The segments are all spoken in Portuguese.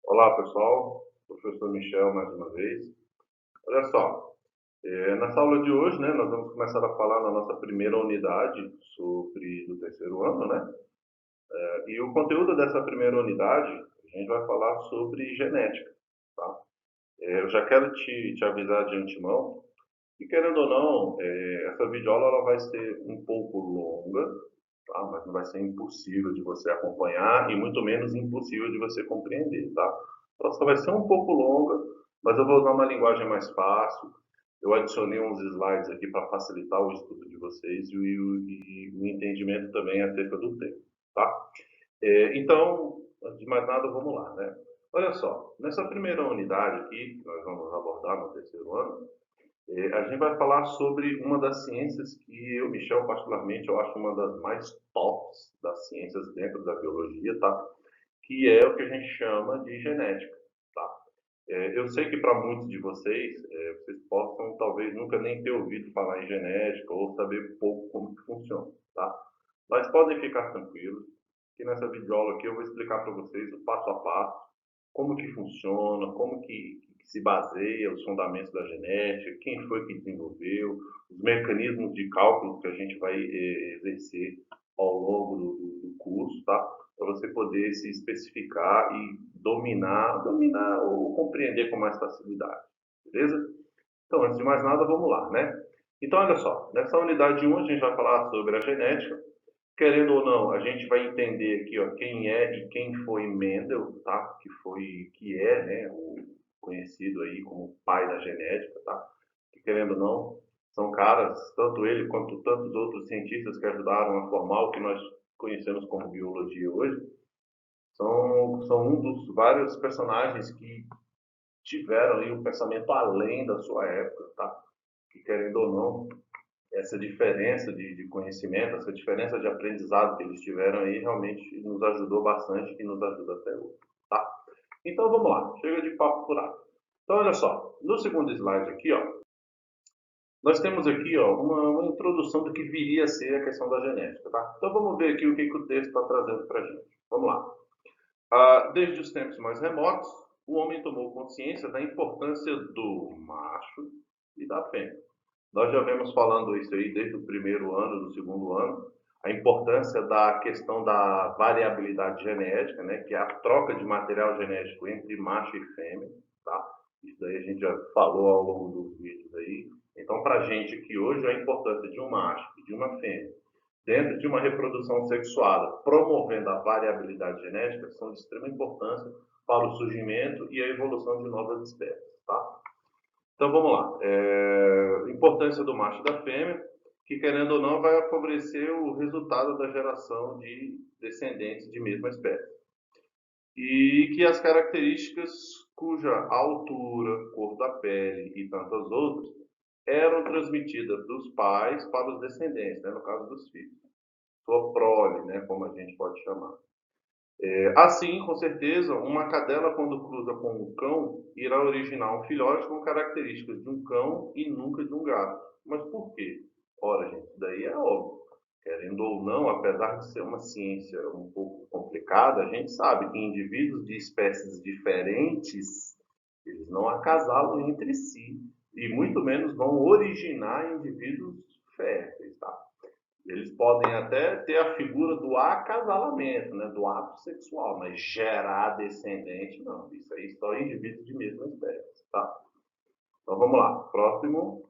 Olá, pessoal. Professor Michel, mais uma vez. Olha só, nessa aula de hoje, né, nós vamos começar a falar na nossa primeira unidade sobre do terceiro ano, né? E o conteúdo dessa primeira unidade, a gente vai falar sobre genética, tá? Eu já quero te avisar de antemão que, querendo ou não, essa videoaula ela vai ser um pouco longa, tá? Mas não vai ser impossível de você acompanhar e muito menos impossível de você compreender, tá? Ela só vai ser um pouco longa, mas eu vou usar uma linguagem mais fácil. Eu adicionei uns slides aqui para facilitar o estudo de vocês e o entendimento também acerca do tema, tá? Então, antes de mais nada, vamos lá, né? Olha só, nessa primeira unidade aqui, que nós vamos abordar no terceiro ano, a gente vai falar sobre uma das ciências que eu, Michel, particularmente, eu acho uma das mais tops das ciências dentro da biologia, tá? Que é o que a gente chama de genética, tá? Eu sei que para muitos de vocês, vocês possam talvez nunca nem ter ouvido falar em genética ou saber pouco como que funciona, tá? Mas podem ficar tranquilos, que nessa videoaula aqui eu vou explicar para vocês o passo a passo, como que funciona, como que se baseia os fundamentos da genética, quem foi que desenvolveu, os mecanismos de cálculo que a gente vai exercer ao longo do curso, tá? Para você poder se especificar e dominar ou compreender com mais facilidade, beleza? Então, antes de mais nada, vamos lá, né? Então, olha só, nessa unidade 1 a gente vai falar sobre a genética. Querendo ou não, a gente vai entender aqui, ó, quem é e quem foi Mendel, tá? Que é, né, o conhecido aí como pai da genética, tá? Que querendo ou não, são caras, tanto ele quanto tantos outros cientistas que ajudaram a formar o que nós conhecemos como biologia hoje, são um dos vários personagens que tiveram aí um pensamento além da sua época, tá? Que querendo ou não, essa diferença de conhecimento, essa diferença de aprendizado que eles tiveram aí realmente nos ajudou bastante e nos ajuda até hoje, tá? Então vamos lá, chega de papo furado. Então olha só, no segundo slide aqui, ó, nós temos aqui, ó, uma introdução do que viria a ser a questão da genética, tá? Então vamos ver aqui o que o texto está trazendo para a gente. Vamos lá. Desde os tempos mais remotos, o homem tomou consciência da importância do macho e da fêmea. Nós já vemos falando isso aí desde o primeiro ano, do segundo ano, a importância da questão da variabilidade genética, né, que é a troca de material genético entre macho e fêmea, tá? Isso daí a gente já falou ao longo dos vídeos aí. Então, para a gente aqui hoje, a importância de um macho e de uma fêmea dentro de uma reprodução sexuada, promovendo a variabilidade genética, são de extrema importância para o surgimento e a evolução de novas espécies, tá? Então vamos lá. Importância do macho e da fêmea, que querendo ou não vai favorecer o resultado da geração de descendentes de mesma espécie. E que as características cuja altura, cor da pele e tantas outras eram transmitidas dos pais para os descendentes, né, no caso dos filhos. Sua prole, né, como a gente pode chamar. Assim, com certeza, uma cadela, quando cruza com um cão, irá originar um filhote com características de um cão e nunca de um gato. Mas por quê? Ora, gente, isso daí é óbvio. Querendo ou não, apesar de ser uma ciência um pouco complicada, a gente sabe que indivíduos de espécies diferentes, eles não acasalam entre si, e muito menos vão originar indivíduos férteis, tá? Eles podem até ter a figura do acasalamento, né, do ato sexual, mas gerar descendente, não. Isso aí só indivíduos de mesma espécie, tá? Então vamos lá, próximo.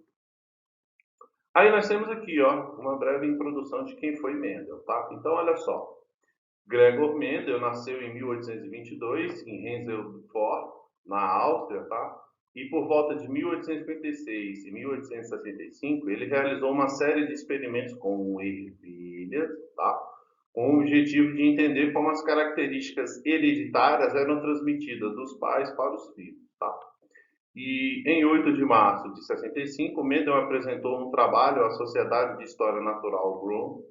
Aí nós temos aqui, ó, uma breve introdução de quem foi Mendel, tá? Então olha só, Gregor Mendel nasceu em 1822 em Hensel-Fort, na Áustria, tá? E por volta de 1856 e 1865, ele realizou uma série de experimentos com ervilhas, tá? Com o objetivo de entender como as características hereditárias eram transmitidas dos pais para os filhos, tá? E em 8 de março de 65, Mendel apresentou um trabalho à Sociedade de História Natural Groom,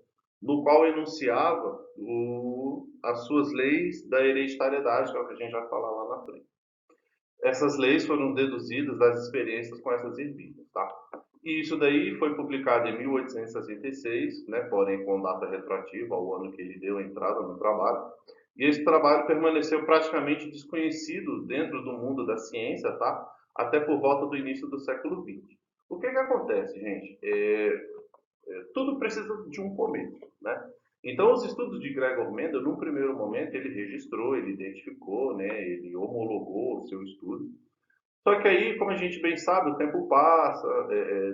no qual enunciava as suas leis da hereditariedade, que é o que a gente vai falar lá na frente. Essas leis foram deduzidas das experiências com essas ervilhas, tá? E isso daí foi publicado em 1866, né, porém com data retroativa ao ano que ele deu a entrada no trabalho. E esse trabalho permaneceu praticamente desconhecido dentro do mundo da ciência, tá? Até por volta do início do século XX. O que que acontece, gente? Tudo precisa de um começo, né? Então, os estudos de Gregor Mendel, num primeiro momento, ele registrou, ele identificou, né? Ele homologou o seu estudo. Só que aí, como a gente bem sabe, o tempo passa,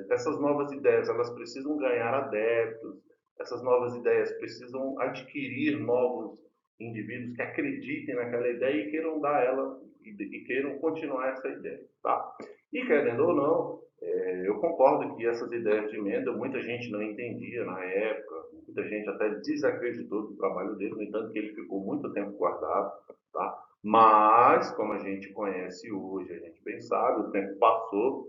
essas novas ideias elas precisam ganhar adeptos, essas novas ideias precisam adquirir novos indivíduos que acreditem naquela ideia e queiram dar ela e queiram continuar essa ideia, tá? E querendo ou não, eu concordo que essas ideias de Mendel muita gente não entendia na época, muita gente até desacreditou do trabalho dele, no entanto que ele ficou muito tempo guardado, tá? Mas, como a gente conhece hoje, a gente bem sabe, o tempo passou,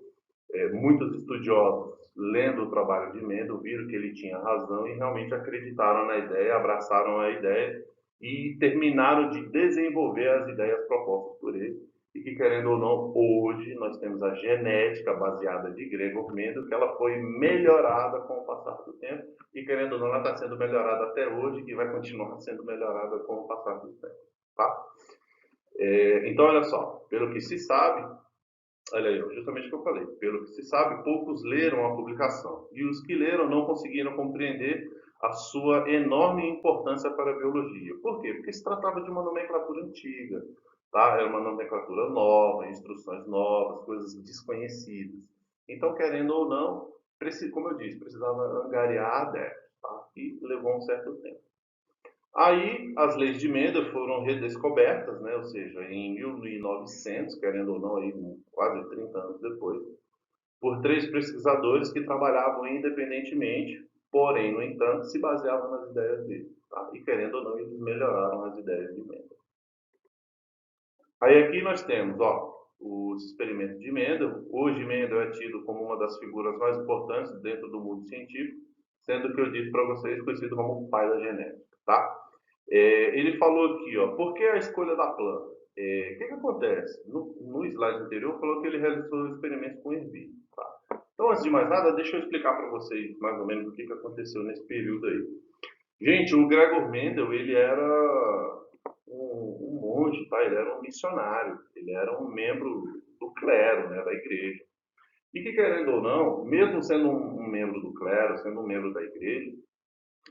muitos estudiosos, lendo o trabalho de Mendel, viram que ele tinha razão e realmente acreditaram na ideia, abraçaram a ideia e terminaram de desenvolver as ideias propostas por ele. E que, querendo ou não, hoje nós temos a genética baseada de Gregor Mendel, que ela foi melhorada com o passar do tempo, e querendo ou não, ela está sendo melhorada até hoje e vai continuar sendo melhorada com o passar do tempo. Tá? Então, olha só, pelo que se sabe, olha aí, justamente o que eu falei, pelo que se sabe, poucos leram a publicação, e os que leram não conseguiram compreender a sua enorme importância para a biologia. Por quê? Porque se tratava de uma nomenclatura antiga, tá? Era uma nomenclatura nova, instruções novas, coisas desconhecidas. Então, querendo ou não, como eu disse, precisava angariar adeptos, tá? E levou um certo tempo. Aí as leis de Mendel foram redescobertas, né? Ou seja, em 1900, querendo ou não, aí, quase 30 anos depois, por três pesquisadores que trabalhavam independentemente, porém, no entanto, se baseavam nas ideias dele. Tá? E querendo ou não, eles melhoraram as ideias de Mendel. Aí aqui nós temos, ó, os experimentos de Mendel. Hoje Mendel é tido como uma das figuras mais importantes dentro do mundo científico, sendo que eu disse para vocês conhecido como o pai da genética, tá? Ele falou aqui, ó, por que a escolha da planta? O que acontece? No slide anterior falou que ele realizou experimentos com ervilha, tá? Então, antes de mais nada, deixa eu explicar para vocês mais ou menos o que aconteceu nesse período aí. Gente, o Gregor Mendel, ele era um monge, tá? Ele era um missionário, ele era um membro do clero, né, da igreja. E que, querendo ou não, mesmo sendo um membro do clero, sendo um membro da igreja,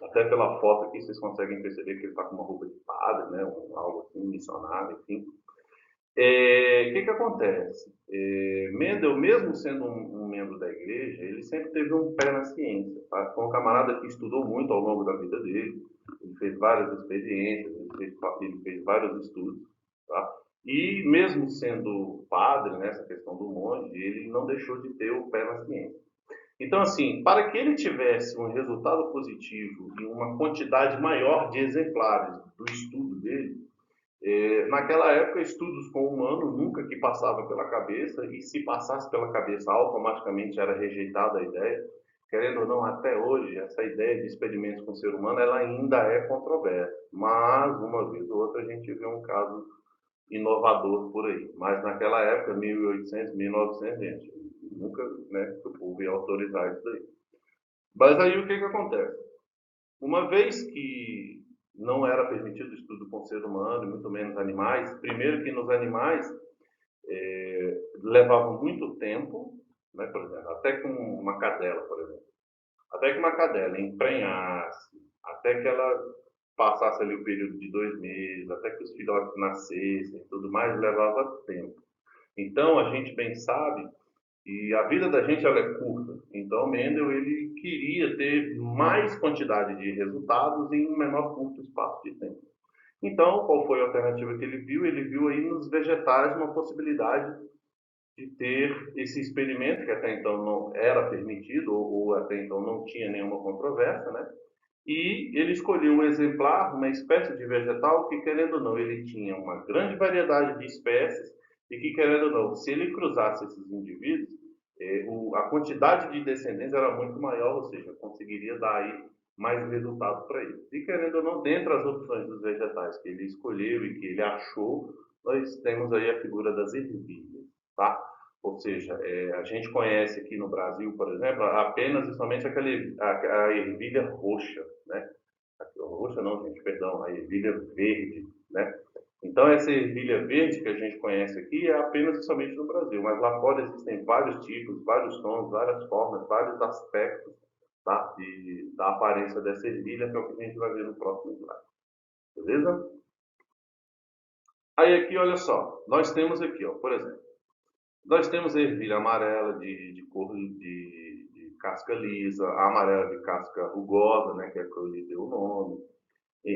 até pela foto aqui vocês conseguem perceber que ele está com uma roupa de padre, né, algo assim, missionário, enfim. Que acontece? Mendel, mesmo sendo um membro da igreja, ele sempre teve um pé na ciência. Tá? Foi um camarada que estudou muito ao longo da vida dele, ele fez várias experiências, ele fez vários estudos. Tá? E mesmo sendo padre, nessa questão do monge, ele não deixou de ter o pé na ciência. Então, assim, para que ele tivesse um resultado positivo e uma quantidade maior de exemplares do estudo dele, naquela época, estudos com o humano nunca que passava pela cabeça, e se passasse pela cabeça, automaticamente era rejeitada a ideia. Querendo ou não, até hoje, essa ideia de experimentos com o ser humano, ela ainda é controversa. Mas, uma vez ou outra, a gente vê um caso inovador por aí. Mas naquela época, 1800, 1900, gente, nunca, né, o povo ia autorizar isso daí. Mas aí o que acontece? Uma vez que não era permitido o estudo com o ser humano, e muito menos animais, primeiro que nos animais levava muito tempo, né, por exemplo, até com uma cadela, por exemplo, até que uma cadela emprenhasse, até que ela passasse ali o período de 2 meses, até que os filhotes nascessem e tudo mais, levava tempo. Então, a gente bem sabe e a vida da gente ela é curta. Então, Mendel ele queria ter mais quantidade de resultados em um menor curto espaço de tempo. Então, qual foi a alternativa que ele viu? Ele viu aí nos vegetais uma possibilidade de ter esse experimento que até então não era permitido ou até então não tinha nenhuma controvérsia, né? E ele escolheu um exemplar, uma espécie de vegetal que, querendo ou não, ele tinha uma grande variedade de espécies e que, querendo ou não, se ele cruzasse esses indivíduos, a quantidade de descendentes era muito maior, ou seja, conseguiria dar aí mais resultado para ele. E, querendo ou não, dentre as opções dos vegetais que ele escolheu e que ele achou, nós temos aí a figura das ervilhas, tá? Ou seja, a gente conhece aqui no Brasil, por exemplo, apenas e somente a ervilha roxa, né? A roxa não, gente, perdão, a ervilha verde. né? Então, essa ervilha verde que a gente conhece aqui é apenas e somente no Brasil, mas lá fora existem vários tipos, vários tons, várias formas, vários aspectos, tá? Da aparência dessa ervilha, que é o que a gente vai ver no próximo slide, beleza? Aí aqui, olha só, nós temos aqui, ó, por exemplo, nós temos a ervilha amarela de cor de casca lisa, a amarela de casca rugosa, né, que é a que eu lhe dei o nome,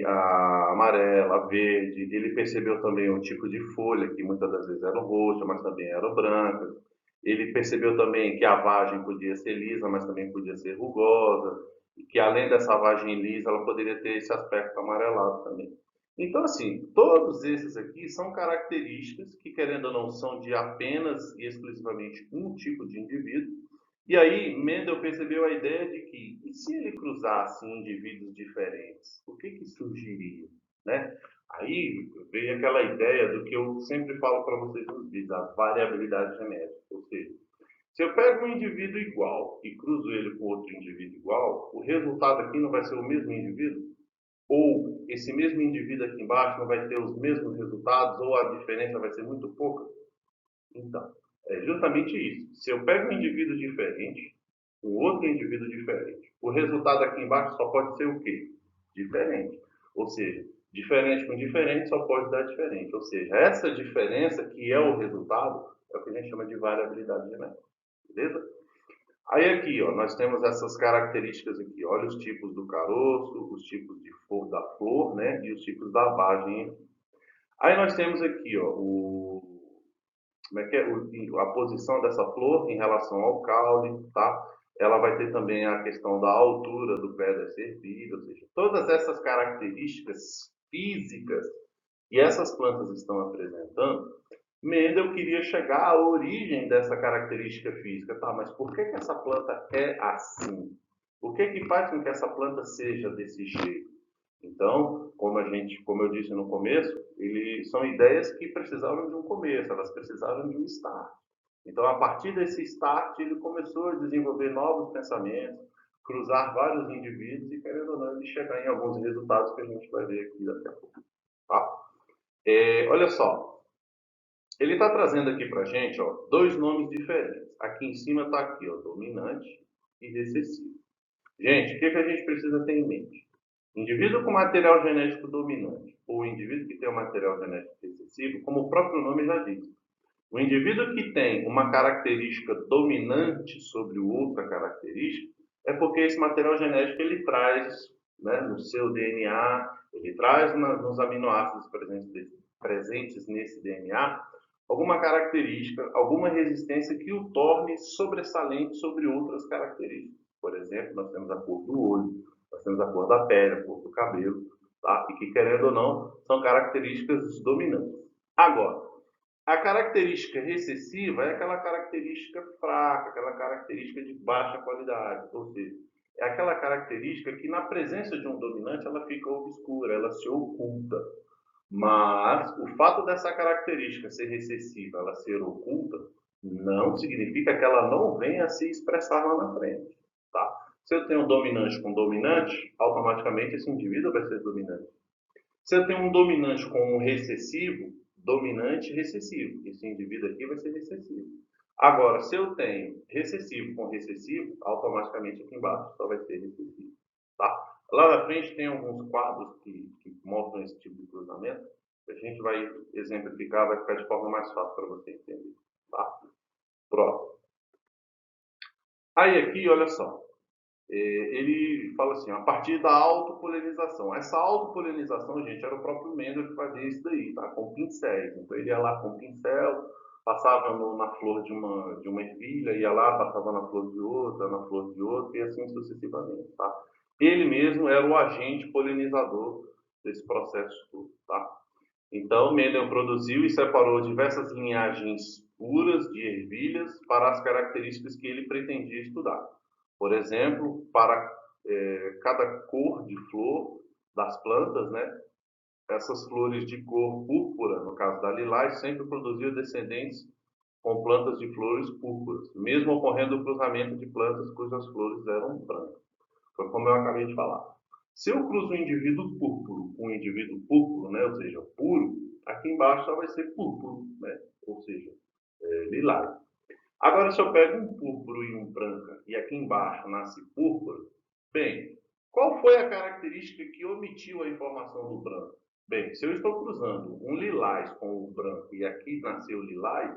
a amarela, a verde. Ele percebeu também o tipo de folha, que muitas das vezes eram roxas, mas também eram brancas. Ele percebeu também que a vagem podia ser lisa, mas também podia ser rugosa, e que além dessa vagem lisa, ela poderia ter esse aspecto amarelado também. Então, assim, todos esses aqui são características que, querendo ou não, são de apenas e exclusivamente um tipo de indivíduo. E aí, Mendel percebeu a ideia de que, e se ele cruzasse indivíduos diferentes, o que que surgiria, né? Aí veio aquela ideia do que eu sempre falo para vocês nos vídeos, a variabilidade genética. Ou seja, se eu pego um indivíduo igual e cruzo ele com outro indivíduo igual, o resultado aqui não vai ser o mesmo indivíduo? Ou esse mesmo indivíduo aqui embaixo não vai ter os mesmos resultados, ou a diferença vai ser muito pouca? Então, é justamente isso. Se eu pego um indivíduo diferente, um outro indivíduo diferente, o resultado aqui embaixo só pode ser o quê? Diferente. Ou seja, diferente com diferente só pode dar diferente. Ou seja, essa diferença que é o resultado é o que a gente chama de variabilidade genética. Beleza? Aí aqui, ó, nós temos essas características aqui. Olha os tipos do caroço, os tipos de da flor, né? E os tipos da vagem. Aí nós temos aqui, ó, como é que é? A posição dessa flor em relação ao caule, tá? Ela vai ter também a questão da altura do pé dessa ervilha, ou seja, todas essas características físicas que essas plantas estão apresentando, Mendel queria chegar à origem dessa característica física, tá? Mas por que que essa planta é assim? O que que faz com que essa planta seja desse jeito? Então, como eu disse no começo, são ideias que precisavam de um começo, elas precisavam de um start. Então, a partir desse start, ele começou a desenvolver novos pensamentos, cruzar vários indivíduos e, querendo ou não, ele chegar em alguns resultados que a gente vai ver aqui daqui a pouco. Tá? Olha só, ele está trazendo aqui para a gente, ó, dois nomes diferentes. Aqui em cima está aqui, ó, dominante e recessivo. Gente, o que a gente precisa ter em mente? Indivíduo com material genético dominante ou indivíduo que tem um material genético recessivo, como o próprio nome já diz. O indivíduo que tem uma característica dominante sobre outra característica é porque esse material genético ele traz, né, no seu DNA, ele traz nos aminoácidos presentes nesse DNA alguma característica, alguma resistência que o torne sobressalente sobre outras características. Por exemplo, nós temos a cor do olho, nós temos a cor da pele, a cor do cabelo, tá? E que, querendo ou não, são características dominantes. Agora, a característica recessiva é aquela característica fraca, aquela característica de baixa qualidade, ou seja, é aquela característica que na presença de um dominante ela fica obscura, ela se oculta. Mas o fato dessa característica ser recessiva, ela ser oculta, não significa que ela não venha a se expressar lá na frente, tá? Se eu tenho um dominante com dominante, automaticamente esse indivíduo vai ser dominante. Se eu tenho um dominante com um recessivo, dominante e recessivo. Esse indivíduo aqui vai ser recessivo. Agora, se eu tenho recessivo com recessivo, automaticamente aqui embaixo só vai ser recessivo. Tá? Lá na frente tem alguns quadros que mostram esse tipo de cruzamento. A gente vai exemplificar, vai ficar de forma mais fácil para você entender. Tá? Próximo. Aí aqui, olha só. Ele fala assim, a partir da autopolinização. Essa autopolinização, gente, era o próprio Mendel que fazia isso daí, tá? Com pincéis. Então ele ia lá com o pincel, passava na flor de uma ervilha, ia lá, passava na flor de outra, na flor de outra, e assim sucessivamente, tá? Ele mesmo era o agente polinizador desse processo todo, tá? Então, Mendel produziu e separou diversas linhagens puras de ervilhas para as características que ele pretendia estudar. Por exemplo, para cada cor de flor das plantas, né? Essas flores de cor púrpura, no caso da lilás, sempre produziam descendentes com plantas de flores púrpuras, mesmo ocorrendo o cruzamento de plantas cujas flores eram brancas. Foi como eu acabei de falar. Se eu cruzo um indivíduo púrpuro com um indivíduo púrpuro, né, ou seja, puro, aqui embaixo só vai ser púrpuro, né, ou seja, lilás. Agora, se eu pego um púrpuro e um branco e aqui embaixo nasce púrpura, bem, qual foi a característica que omitiu a informação do branco? Bem, se eu estou cruzando um lilás com o branco e aqui nasceu lilás,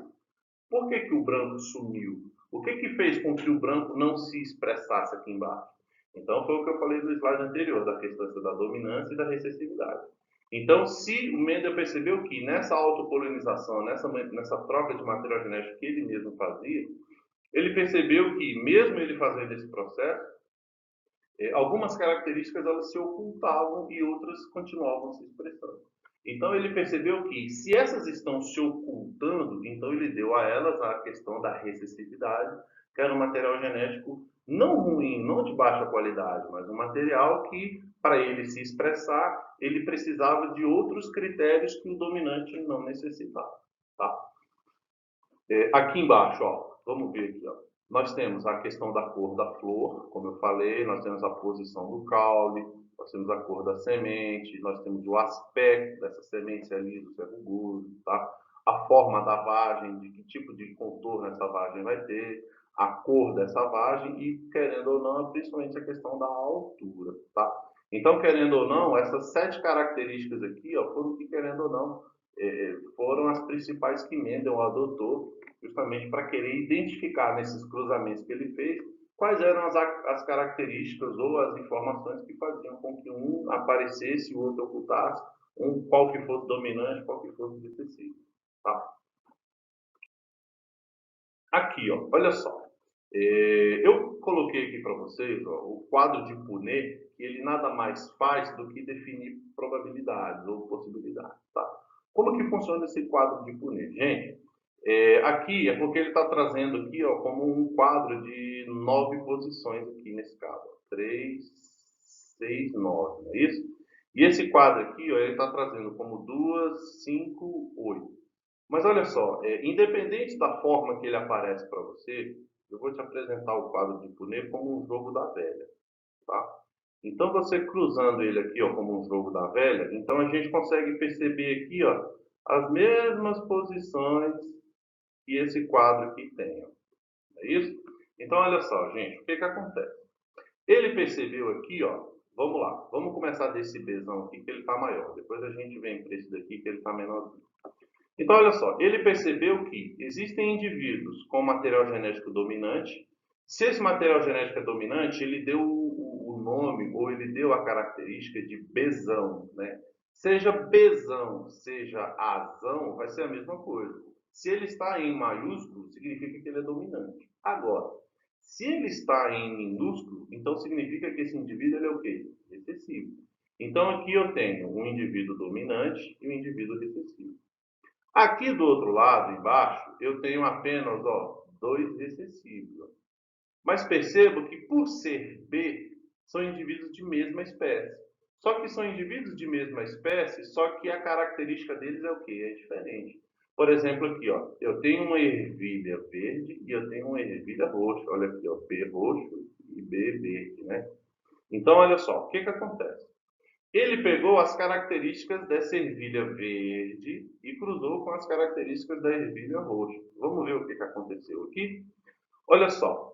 por que o branco sumiu? O que fez com que o branco não se expressasse aqui embaixo? Então, foi o que eu falei no slide anterior, da questão da dominância e da recessividade. Então, se o Mendel percebeu que nessa autopolinização, nessa troca de material genético que ele mesmo fazia, ele percebeu que, mesmo ele fazendo esse processo, algumas características elas se ocultavam e outras continuavam se expressando. Então ele percebeu que se essas estão se ocultando, então ele deu a elas a questão da recessividade, que era um material genético não ruim, não de baixa qualidade, mas um material que, para ele se expressar, ele precisava de outros critérios que o dominante não necessitava. Tá? Aqui embaixo, ó, vamos ver aqui, ó. Nós temos a questão da cor da flor, como eu falei, nós temos a posição do caule, nós temos a cor da semente, nós temos o aspecto dessa semente, se é liso, se é rugoso, tá? A forma da vagem, de que tipo de contorno essa vagem vai ter, a cor dessa vagem e, querendo ou não, principalmente a questão da altura, tá? Então, querendo ou não, essas 7 características aqui, ó, foram que, querendo ou não, foram as principais que Mendel adotou justamente para querer identificar nesses cruzamentos que ele fez quais eram as características ou as informações que faziam com que um aparecesse e o outro ocultasse, qual que fosse dominante, qual que fosse recessivo. Tá? Aqui, ó, olha só. Eu coloquei aqui para vocês ó, o quadro de Punnett, que ele nada mais faz do que definir probabilidades ou possibilidades. Tá? Como que funciona esse quadro de Punnett? Gente, aqui é porque ele está trazendo aqui ó, como um quadro de 9 posições aqui nesse caso. 3, 6, 9, não é isso? E esse quadro aqui, ó, ele está trazendo como 2, 5, 8. Mas olha só, independente da forma que ele aparece para você, eu vou te apresentar o quadro de Punnett como um jogo da velha, tá? Então, você cruzando ele aqui ó, como um jogo da velha, então a gente consegue perceber aqui ó, as mesmas posições que esse quadro aqui tem. Ó. É isso? Então, olha só, gente, o que acontece? Ele percebeu aqui, ó, vamos lá, vamos começar desse Bzão aqui, que ele está maior. Depois a gente vem para esse daqui, que ele está menorzinho. Então, olha só, ele percebeu que existem indivíduos com material genético dominante. Se esse material genético é dominante, ele deu o nome ou ele deu a característica de Bzão, né? Seja Bzão, seja Azão, vai ser a mesma coisa. Se ele está em maiúsculo, significa que ele é dominante. Agora, se ele está em minúsculo, então significa que esse indivíduo ele é o quê? Recessivo. Então, aqui eu tenho um indivíduo dominante e um indivíduo recessivo. Aqui do outro lado, embaixo, eu tenho apenas ó, 2 recessivos. Mas percebo que, por ser B, são indivíduos de mesma espécie. Só que são indivíduos de mesma espécie, só que a característica deles é o quê? É diferente. Por exemplo, aqui, ó, eu tenho uma ervilha verde e eu tenho uma ervilha roxa. Olha aqui, ó, B roxo e B verde, né? Então, olha só, o que acontece? Ele pegou as características dessa ervilha verde e cruzou com as características da ervilha roxa. Vamos ver o que aconteceu aqui? Olha só,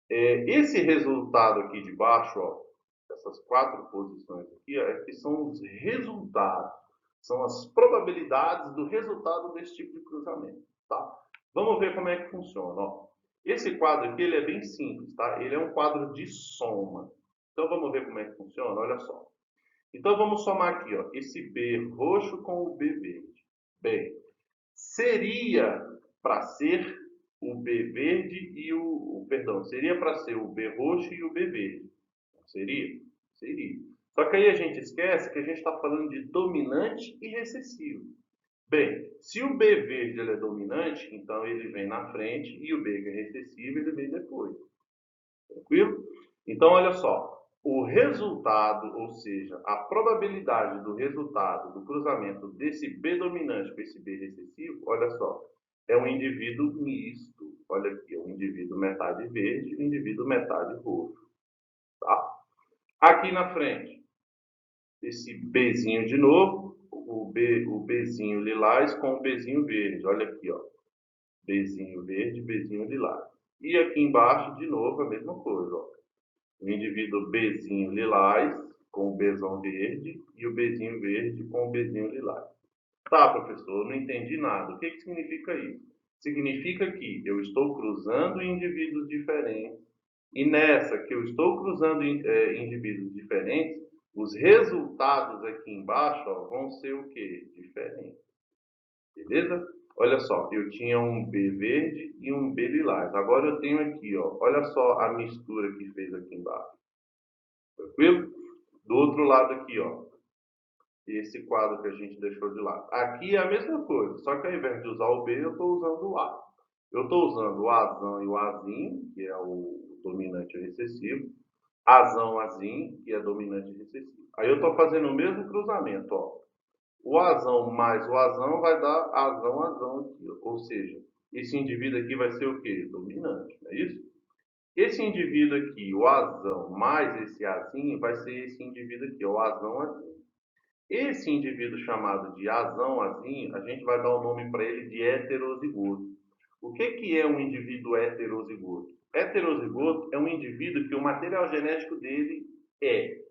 esse resultado aqui de baixo, ó, essas 4 posições aqui, ó, que são os resultados, são as probabilidades do resultado desse tipo de cruzamento. Tá? Vamos ver como é que funciona. Ó. Esse quadro aqui ele é bem simples, tá? Ele é um quadro de soma. Então vamos ver como é que funciona. Olha só. Então vamos somar aqui, ó, esse B roxo com o B verde. Bem, seria para ser o B verde e perdão, seria para ser o B roxo e o B verde. Seria? Seria. Só que aí a gente esquece que a gente está falando de dominante e recessivo. Bem, se o B verde ele é dominante, então ele vem na frente e o B que é recessivo ele vem depois. Tranquilo? Então, olha só, o resultado, ou seja, a probabilidade do resultado do cruzamento desse B dominante com esse B recessivo, olha só, é um indivíduo misto. Olha aqui, é um indivíduo metade verde e um indivíduo metade roxo. Tá? Aqui na frente, esse Bzinho de novo, o Bzinho lilás com o Bzinho verde. Olha aqui, ó. Bzinho verde, Bzinho lilás. E aqui embaixo, de novo, a mesma coisa, ó. O indivíduo Bzinho lilás com o Bzão verde e o Bzinho verde com o Bzinho lilás. Tá, professor, não entendi nada. O que significa isso? Significa que eu estou cruzando indivíduos diferentes e nessa que eu estou cruzando indivíduos diferentes, os resultados aqui embaixo ó, vão ser o quê? Diferentes. Beleza? Olha só, eu tinha um B verde e um B lilás. Agora eu tenho aqui, ó, olha só a mistura que fez aqui embaixo. Tranquilo? Do outro lado aqui, ó, esse quadro que a gente deixou de lado. Aqui é a mesma coisa, só que ao invés de usar o B, eu estou usando o A. Eu estou usando o Azão e o Azinho, que é o dominante recessivo, Azão, Azinho, que é dominante recessivo. Aí eu estou fazendo o mesmo cruzamento, ó. O Azão mais o Azão vai dar Azão, Azão aqui, ó. Ou seja, esse indivíduo aqui vai ser o quê? Dominante, não é isso? Esse indivíduo aqui, o Azão mais esse Azinho, vai ser esse indivíduo aqui, o Azão, Azinho. Esse indivíduo chamado de azão, azinho, a gente vai dar o nome para ele de heterozigoto. O que é um indivíduo heterozigoto? Heterozigoto é um indivíduo que o material genético dele é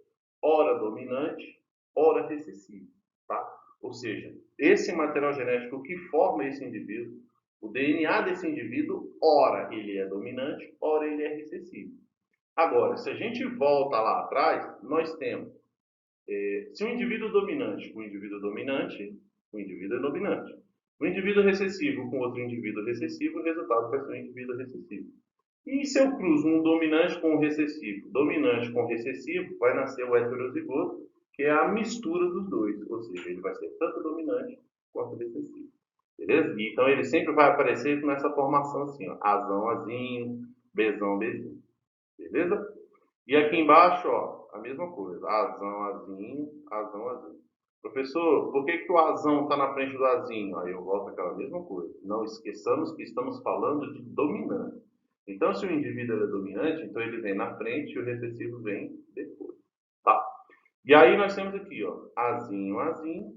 ora dominante, ora recessivo. Tá? Ou seja, esse material genético que forma esse indivíduo, o DNA desse indivíduo, ora ele é dominante, ora ele é recessivo. Agora, se a gente volta lá atrás, nós temos se um indivíduo dominante com um indivíduo dominante, o indivíduo é dominante. Um indivíduo recessivo com outro indivíduo recessivo, o resultado vai ser um indivíduo recessivo. E se eu cruzo um dominante com um recessivo, dominante com recessivo, vai nascer o heterozigoto, que é a mistura dos dois. Ou seja, ele vai ser tanto dominante quanto recessivo. Beleza? Então ele sempre vai aparecer nessa formação assim, ó, Azão, Azinho, Bzão, Bzinho. Beleza? E aqui embaixo, ó, a mesma coisa. Azão, azinho, azão, azinho. Professor, por que o azão está na frente do azinho? Aí eu volto àquela mesma coisa. Não esqueçamos que estamos falando de dominante. Então, se o indivíduo é dominante, então ele vem na frente e o recessivo vem depois. Tá? E aí nós temos aqui, ó, azinho, azinho,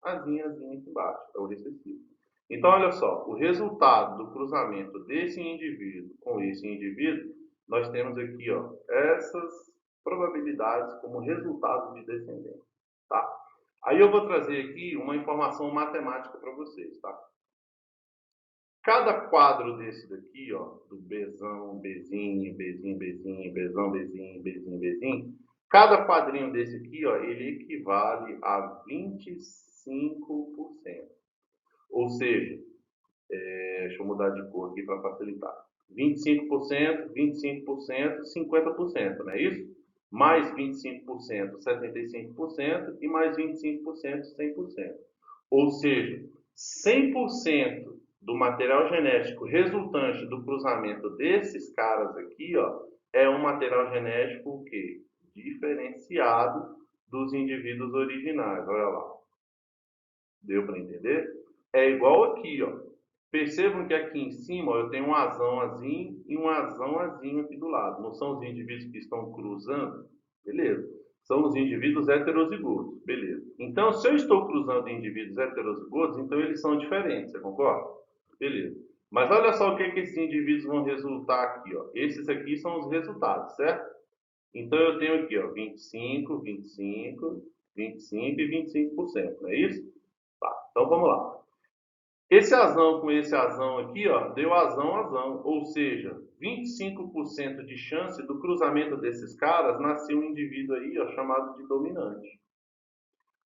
azinho, azinho aqui embaixo. É o recessivo. Então, olha só, o resultado do cruzamento desse indivíduo com esse indivíduo, nós temos aqui, ó, essas probabilidades como resultado de descendência, tá? Aí eu vou trazer aqui uma informação matemática para vocês, tá? Cada quadro desse daqui, ó, do Bzão, Bzinho, Bzinho, Bzinho, Bzão, Bzinho, Bzinho, Bzinho, cada quadrinho desse aqui, ó, ele equivale a 25%. Ou seja, deixa eu mudar de cor aqui para facilitar. 25%, 25%, 50%, não é isso? Mais 25%, 75% e mais 25%, 100%. Ou seja, 100% do material genético resultante do cruzamento desses caras aqui, ó, é um material genético o quê? Diferenciado dos indivíduos originais. Olha lá. Deu para entender? É igual aqui, ó. Percebam que aqui em cima ó, eu tenho um azão azinho e um azão azinho aqui do lado. Não são os indivíduos que estão cruzando? Beleza. São os indivíduos heterozigotos. Beleza. Então, se eu estou cruzando indivíduos heterozigotos, então eles são diferentes. Você concorda? Beleza. Mas olha só o que esses indivíduos vão resultar aqui. Ó. Esses aqui são os resultados, certo? Então, eu tenho aqui ó, 25, 25, 25 e 25%. Não é isso? Tá. Então, vamos lá. Esse azão com esse azão aqui, ó, deu azão, azão. Ou seja, 25% de chance do cruzamento desses caras nascer um indivíduo aí, ó, chamado de dominante.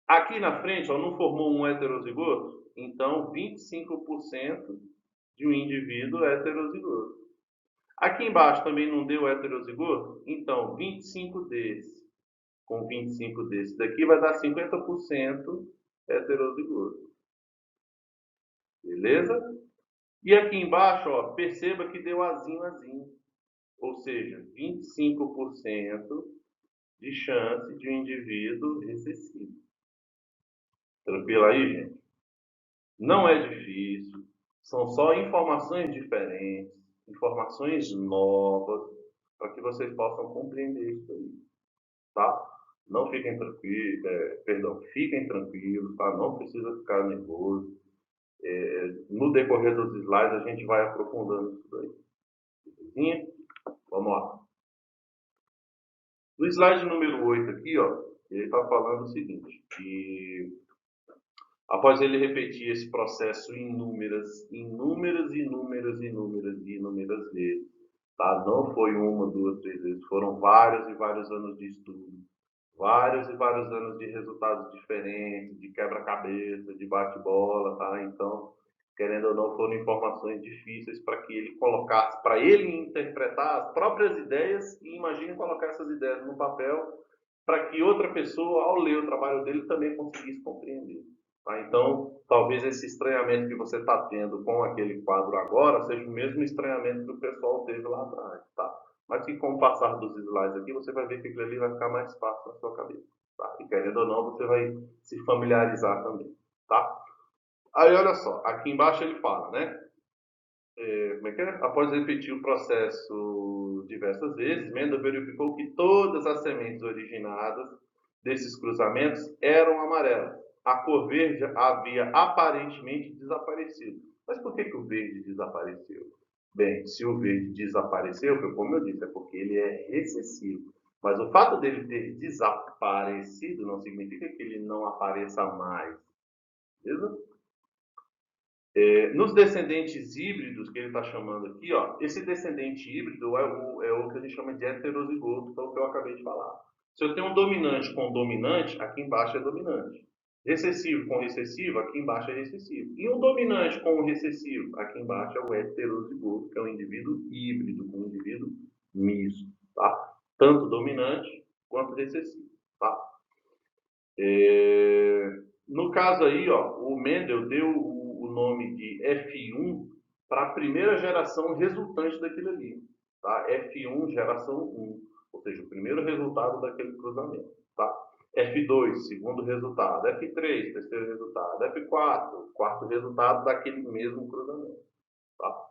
Aqui na frente, ó, não formou um heterozigoto? Então, 25% de um indivíduo heterozigoto. Aqui embaixo também não deu heterozigoto? Então, 25 desses com 25 desses daqui vai dar 50% heterozigoto. Beleza? E aqui embaixo, ó, perceba que deu azinho, azinho. Ou seja, 25% de chance de um indivíduo recessivo. Tranquilo aí, gente? Não é difícil. São só informações diferentes, informações novas, para que vocês possam compreender isso aí. Tá? Não fiquem tranquilos, perdão, fiquem tranquilos, tá? Não precisa ficar nervoso. No decorrer dos slides a gente vai aprofundando isso daí. Belezinha? Vamos lá. No slide número 8 aqui, ó, ele está falando o seguinte, que após ele repetir esse processo inúmeras vezes, tá? Não foi uma, duas, três vezes, foram vários e vários anos de estudo, vários e vários anos de resultados diferentes, de quebra-cabeça, de bate-bola, tá? Então, querendo ou não, foram informações difíceis para que ele colocasse, para ele interpretar as próprias ideias e imagine colocar essas ideias no papel para que outra pessoa, ao ler o trabalho dele, também conseguisse compreender. Tá? Então, talvez esse estranhamento que você está tendo com aquele quadro agora seja o mesmo estranhamento que o pessoal teve lá atrás. Tá? Mas que com o passar dos slides aqui, você vai ver que aquilo ali vai ficar mais fácil na sua cabeça. Tá? E querendo ou não, você vai se familiarizar também. Tá? Aí, olha só, aqui embaixo ele fala, né? Como é que é? Após repetir o processo diversas vezes, Mendel verificou que todas as sementes originadas desses cruzamentos eram amarelas. A cor verde havia aparentemente desaparecido. Mas por que o verde desapareceu? Bem, se o verde desapareceu, como eu disse, é porque ele é recessivo. Mas o fato dele ter desaparecido não significa que ele não apareça mais. Beleza? Nos descendentes híbridos, que ele está chamando aqui, ó, esse descendente híbrido é o que a gente chama de heterozigoto, que é o que eu acabei de falar. Se eu tenho um dominante com dominante, aqui embaixo é dominante. Recessivo com recessivo, aqui embaixo é recessivo. E um dominante com um recessivo, aqui embaixo é o heterozigoto, que é um indivíduo híbrido, um indivíduo misto, tá? Tanto dominante quanto recessivo, tá? No caso aí, ó, o Mendel deu o nome de F1 para a primeira geração resultante daquilo ali. Tá? F1, geração 1, ou seja, o primeiro resultado daquele cruzamento. Tá? F2, segundo resultado. F3, terceiro resultado. F4, quarto resultado daquele mesmo cruzamento. Tá?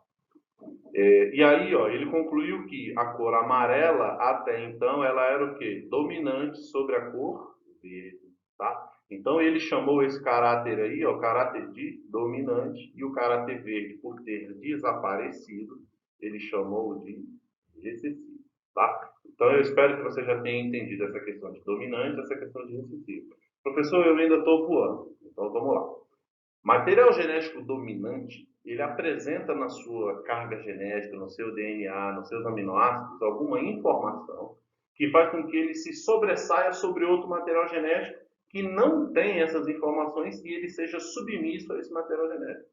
E aí, ó, ele concluiu que a cor amarela, até então, ela era o quê? Dominante sobre a cor verde. Tá? Então, ele chamou esse caráter aí, ó, caráter de dominante, e o caráter verde, por ter desaparecido, ele chamou de recessivo. Tá? Então, eu espero que você já tenha entendido essa questão de dominante, essa questão de recessivo. Professor, eu ainda estou voando. Então, vamos lá. Material genético dominante, ele apresenta na sua carga genética, no seu DNA, nos seus aminoácidos, alguma informação que faz com que ele se sobressaia sobre outro material genético que não tem essas informações e ele seja submisso a esse material genético.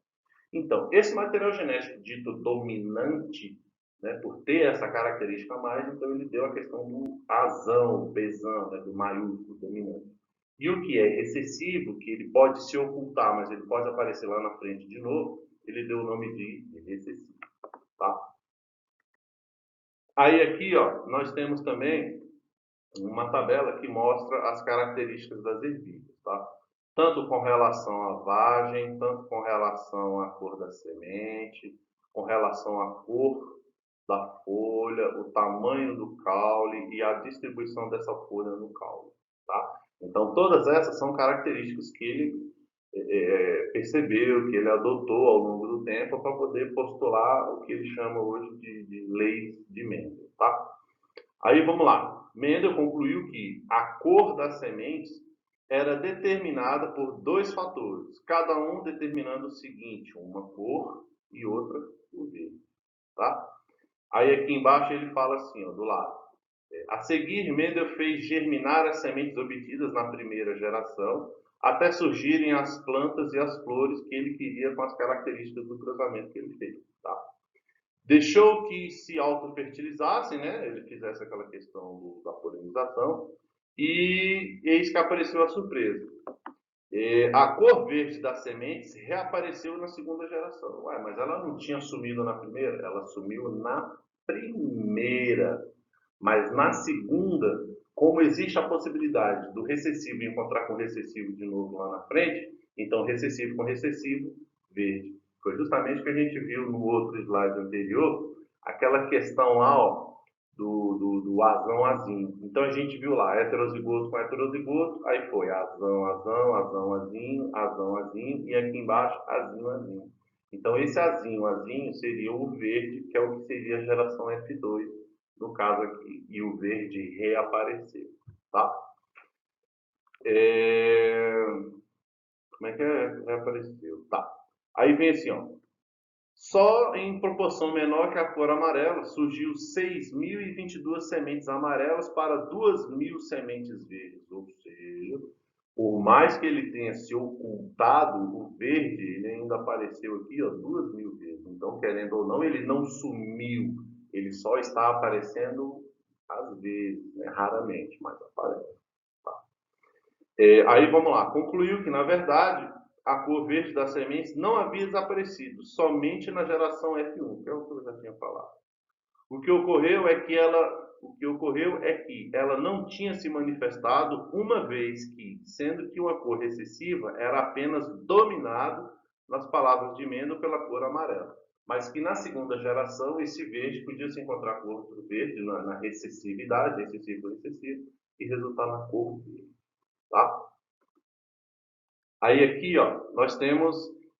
Então, esse material genético dito dominante, né, por ter essa característica a mais, então ele deu a questão do azão, bezão, né, do maiúsculo dominante. E o que é recessivo, que ele pode se ocultar, mas ele pode aparecer lá na frente de novo, ele deu o nome de recessivo. Tá? Aí aqui, ó, nós temos também uma tabela que mostra as características das ervilhas, tá? Tanto com relação à vagem, tanto com relação à cor da semente, com relação à cor da folha, o tamanho do caule e a distribuição dessa folha no caule, tá? Então, todas essas são características que ele percebeu, que ele adotou ao longo do tempo para poder postular o que ele chama hoje de leis de Mendel, tá? Aí vamos lá. Mendel concluiu que a cor das sementes era determinada por dois fatores, cada um determinando o seguinte, uma cor e outra o verde. Tá? Aí aqui embaixo ele fala assim, ó, do lado. A seguir, Mendel fez germinar as sementes obtidas na primeira geração, até surgirem as plantas e as flores que ele queria com as características do cruzamento que ele fez. Tá? Deixou que se autofertilizassem, né? Ele fizesse aquela questão da polinização, e eis que apareceu a surpresa. A cor verde das sementes reapareceu na segunda geração. Ué, mas ela não tinha sumido na primeira? Ela sumiu na primeira. Mas na segunda, como existe a possibilidade do recessivo encontrar com recessivo de novo lá na frente, então recessivo com recessivo, verde. Foi justamente o que a gente viu no outro slide anterior, aquela questão lá, ó, do azão, azinho. Então a gente viu lá, heterozigoto com heterozigoto, aí foi azão, azão, azão, azinho, azão, azinho, e aqui embaixo, azinho, azinho. Então esse azinho, azinho seria o verde, que é o que seria a geração F2, no caso aqui, e o verde reapareceu, tá? Como é que reapareceu? Tá. Aí vem assim, ó. Só em proporção menor que a cor amarela, surgiu 6.022 sementes amarelas para 2.000 sementes verdes. Ou seja, por mais que ele tenha se ocultado, o verde, ele ainda apareceu aqui, ó, 2.000 vezes. Então, querendo ou não, ele não sumiu. Ele só está aparecendo às vezes, né? Raramente, mas aparece. Tá? Aí vamos lá. Concluiu que, na verdade, a cor verde das sementes não havia desaparecido, somente na geração F1, que é o que eu já tinha falado. O que ocorreu é que ela não tinha se manifestado, uma vez que, sendo que uma cor recessiva era apenas dominado, nas palavras de Mendel, pela cor amarela. Mas que na segunda geração esse verde podia se encontrar com outro verde na recessividade, recessivo, e resultar na cor verde. Tá? Aí aqui, ó, nós temos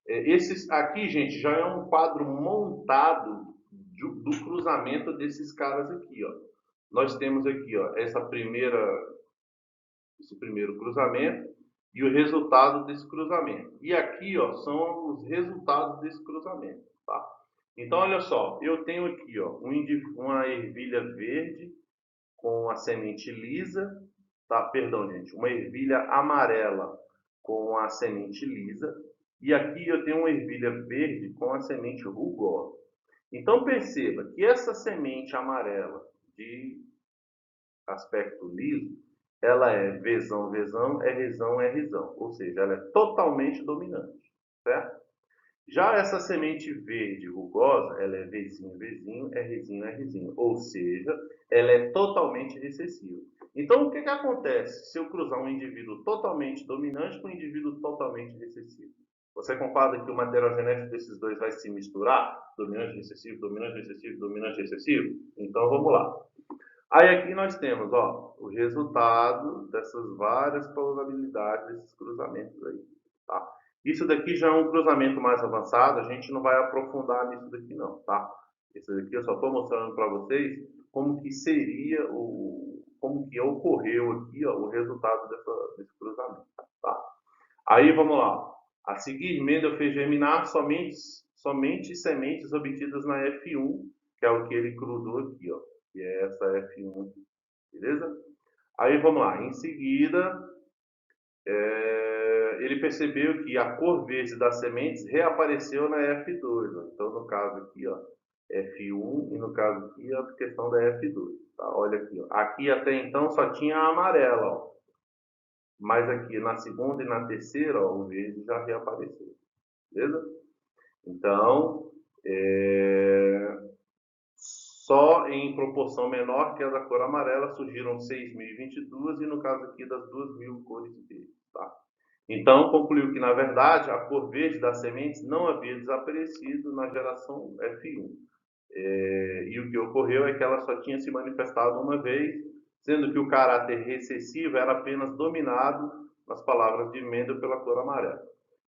esses aqui, gente, já é um quadro montado do cruzamento desses caras aqui, ó. Nós temos aqui, ó, esse primeiro cruzamento e o resultado desse cruzamento. E aqui, ó, são os resultados desse cruzamento, tá? Então, olha só, eu tenho aqui, ó, uma ervilha verde com a semente lisa, tá? Perdão, gente, uma ervilha amarela com a semente lisa, e aqui eu tenho uma ervilha verde com a semente rugosa. Então perceba que essa semente amarela de aspecto liso, ela é Vzão, Vzão, Rzão, Rzão, ou seja, ela é totalmente dominante, certo? Já essa semente verde rugosa, ela é Vzinho, Vzinho, Rzinho, Rzinho, ou seja, ela é totalmente recessiva. Então, o que acontece se eu cruzar um indivíduo totalmente dominante com um indivíduo totalmente recessivo? Você concorda que o heterogenética desses dois vai se misturar? Dominante, recessivo, dominante, recessivo, dominante, recessivo? Então, vamos lá. Aí aqui nós temos, ó, o resultado dessas várias probabilidades desses cruzamentos aí, tá? Isso daqui já é um cruzamento mais avançado, a gente não vai aprofundar nisso daqui não, tá? Esse daqui eu só estou mostrando para vocês como que seria como que ocorreu aqui, ó, o resultado desse cruzamento, tá? Aí vamos lá. A seguir, Mendel fez germinar somente sementes obtidas na F1, que é o que ele cruzou aqui, ó, que é essa F1 aqui, beleza? Aí vamos lá. Em seguida, ele percebeu que a cor verde das sementes reapareceu na F2. Ó. Então, no caso aqui, ó, F1 e no caso aqui a questão da F2. Tá? Olha aqui, ó. Aqui até então só tinha a amarela, ó. Mas aqui na segunda e na terceira, ó, o verde já reapareceu. Beleza? Então, só em proporção menor que a da cor amarela surgiram 6.022 e no caso aqui das 2.000 cores verdes. Tá? Então, concluiu que, na verdade, a cor verde das sementes não havia desaparecido na geração F1. E o que ocorreu é que ela só tinha se manifestado uma vez, sendo que o caráter recessivo era apenas dominado, nas palavras de Mendel, pela cor amarela.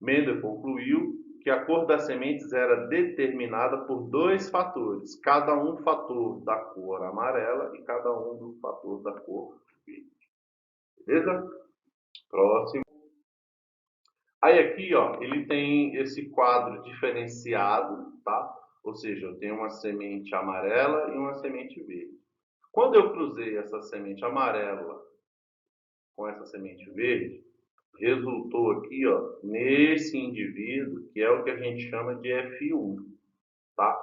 Mendel concluiu que a cor das sementes era determinada por dois fatores, cada um fator da cor amarela e cada um do fator da cor verde. Beleza? Próximo. Aí aqui, ó, ele tem esse quadro diferenciado, tá? Ou seja, eu tenho uma semente amarela e uma semente verde. Quando eu cruzei essa semente amarela com essa semente verde, resultou aqui, ó, nesse indivíduo, que é o que a gente chama de F1, tá?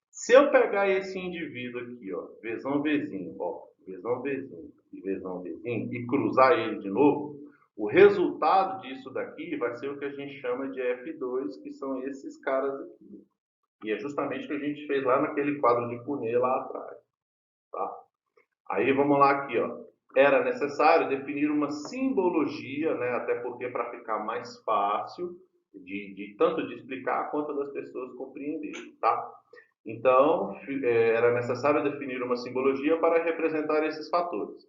Se eu pegar esse indivíduo aqui, ó, Vzão, Vzinho, ó, Vzão, Vzinho e Vzão, Vzinho, e cruzar ele de novo, o resultado disso daqui vai ser o que a gente chama de F2, que são esses caras aqui. E é justamente o que a gente fez lá naquele quadro de Punnett lá atrás, tá? Aí vamos lá aqui, ó. Era necessário definir uma simbologia, né, até porque para ficar mais fácil tanto de explicar quanto das pessoas compreenderem, tá? Então, era necessário definir uma simbologia para representar esses fatores.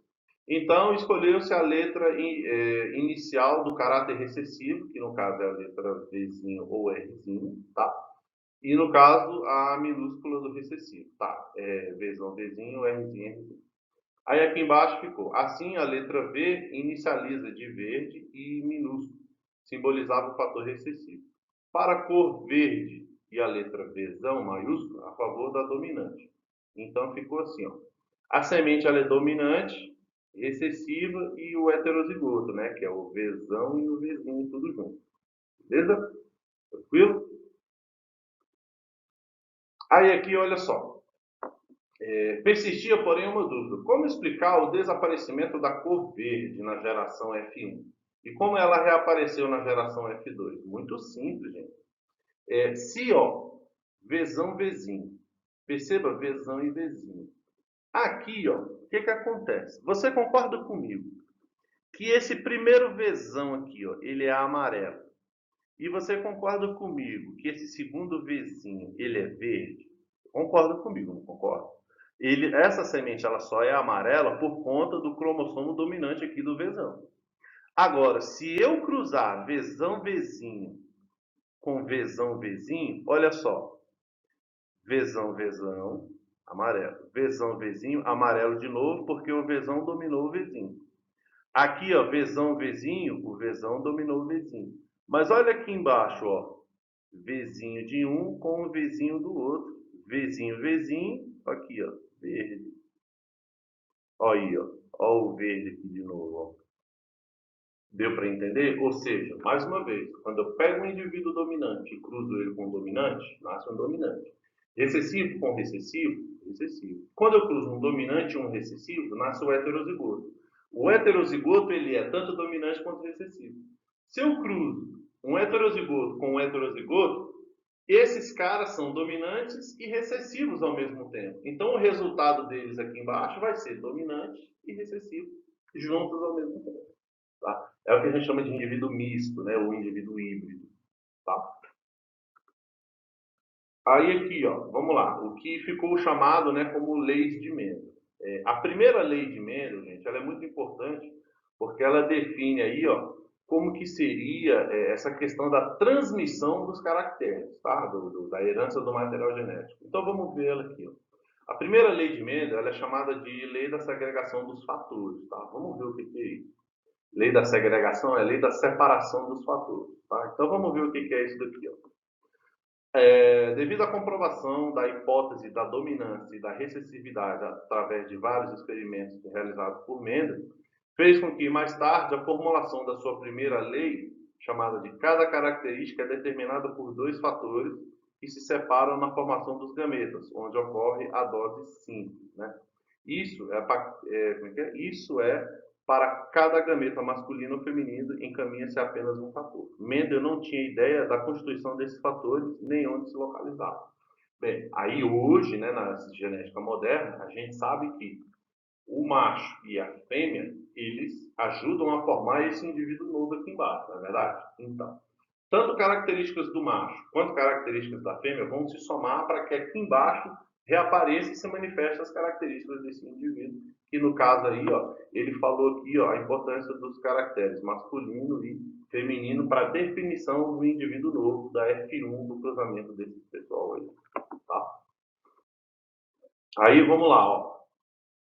Então, escolheu-se a letra inicial do caráter recessivo, que no caso é a letra Vzinho ou Rzinho, tá? E no caso, a minúscula do recessivo, tá? Vzão, Vzinho, Rzinho, Rzinho. Aí aqui embaixo ficou. Assim, a letra V inicializa de verde e minúsculo, simbolizava o fator recessivo. Para a cor verde e a letra Vzão maiúscula, a favor da dominante. Então ficou assim, ó. A semente ela é dominante, recessiva e o heterozigoto, né? Que é o Vzão e o Vzinho, tudo junto. Beleza? Tranquilo? Aí aqui, olha só. Persistia, porém, uma dúvida. Como explicar o desaparecimento da cor verde na geração F1? E como ela reapareceu na geração F2? Muito simples, gente. Se, ó, Vzão, Vzinho. Perceba, Vzão e Vzinho. Aqui, ó, o que acontece? Você concorda comigo que esse primeiro Vzão aqui, ó, ele é amarelo. E você concorda comigo que esse segundo Vzinho, ele é verde? Concorda comigo, não concorda? Essa semente ela só é amarela por conta do cromossomo dominante aqui do Vzão. Agora, se eu cruzar Vzão, Vzinho com Vzão, Vzinho, olha só. Vzão, Vzão, amarelo. Vzão, Vzinho, amarelo de novo, porque o Vzão dominou o Vzinho. Aqui, ó, Vzão, Vzinho, o Vzão dominou o Vzinho. Mas olha aqui embaixo, ó. Vzinho de um com o Vzinho do outro. Vzinho, Vzinho, aqui, ó, verde. Olha aí, ó. Olha o verde aqui de novo, ó. Deu para entender? Ou seja, mais uma vez, quando eu pego um indivíduo dominante e cruzo ele com um dominante, nasce um dominante. Recessivo com recessivo, recessivo. Quando eu cruzo um dominante e um recessivo, nasce o heterozigoto. O heterozigoto, ele é tanto dominante quanto recessivo. Se eu cruzo um heterozigoto com um heterozigoto, esses caras são dominantes e recessivos ao mesmo tempo. Então, o resultado deles aqui embaixo vai ser dominante e recessivo juntos ao mesmo tempo. Tá? É o que a gente chama de indivíduo misto, né? Ou indivíduo híbrido. Tá? Aí aqui, ó, vamos lá, o que ficou chamado, né, como leis de Mendel. A primeira lei de Mendel, gente, ela é muito importante porque ela define aí, ó, como que seria essa questão da transmissão dos caracteres, tá? Da herança do material genético. Então vamos ver ela aqui, ó. A primeira lei de Mendel, ela é chamada de lei da segregação dos fatores, tá? Vamos ver o que é isso. Lei da segregação é a lei da separação dos fatores, tá? Então vamos ver o que é isso daqui, ó. Devido à comprovação da hipótese da dominância e da recessividade através de vários experimentos realizados por Mendel, fez com que, mais tarde, a formulação da sua primeira lei, chamada de cada característica é determinada por dois fatores que se separam na formação dos gametas, onde ocorre a dose simples. Né? Isso é para cada gameta masculino ou feminino, encaminha-se apenas um fator. Mendel não tinha ideia da constituição desses fatores, nem onde se localizavam. Bem, aí hoje, né, na genética moderna, a gente sabe que o macho e a fêmea, eles ajudam a formar esse indivíduo novo aqui embaixo, não é verdade? Então, tanto características do macho quanto características da fêmea vão se somar para que aqui embaixo reapareça e se manifeste as características desse indivíduo, que no caso aí, ó, ele falou aqui, ó, a importância dos caracteres masculino e feminino para a definição do indivíduo novo, da F1, do cruzamento desse pessoal aí, tá? Aí vamos lá, ó.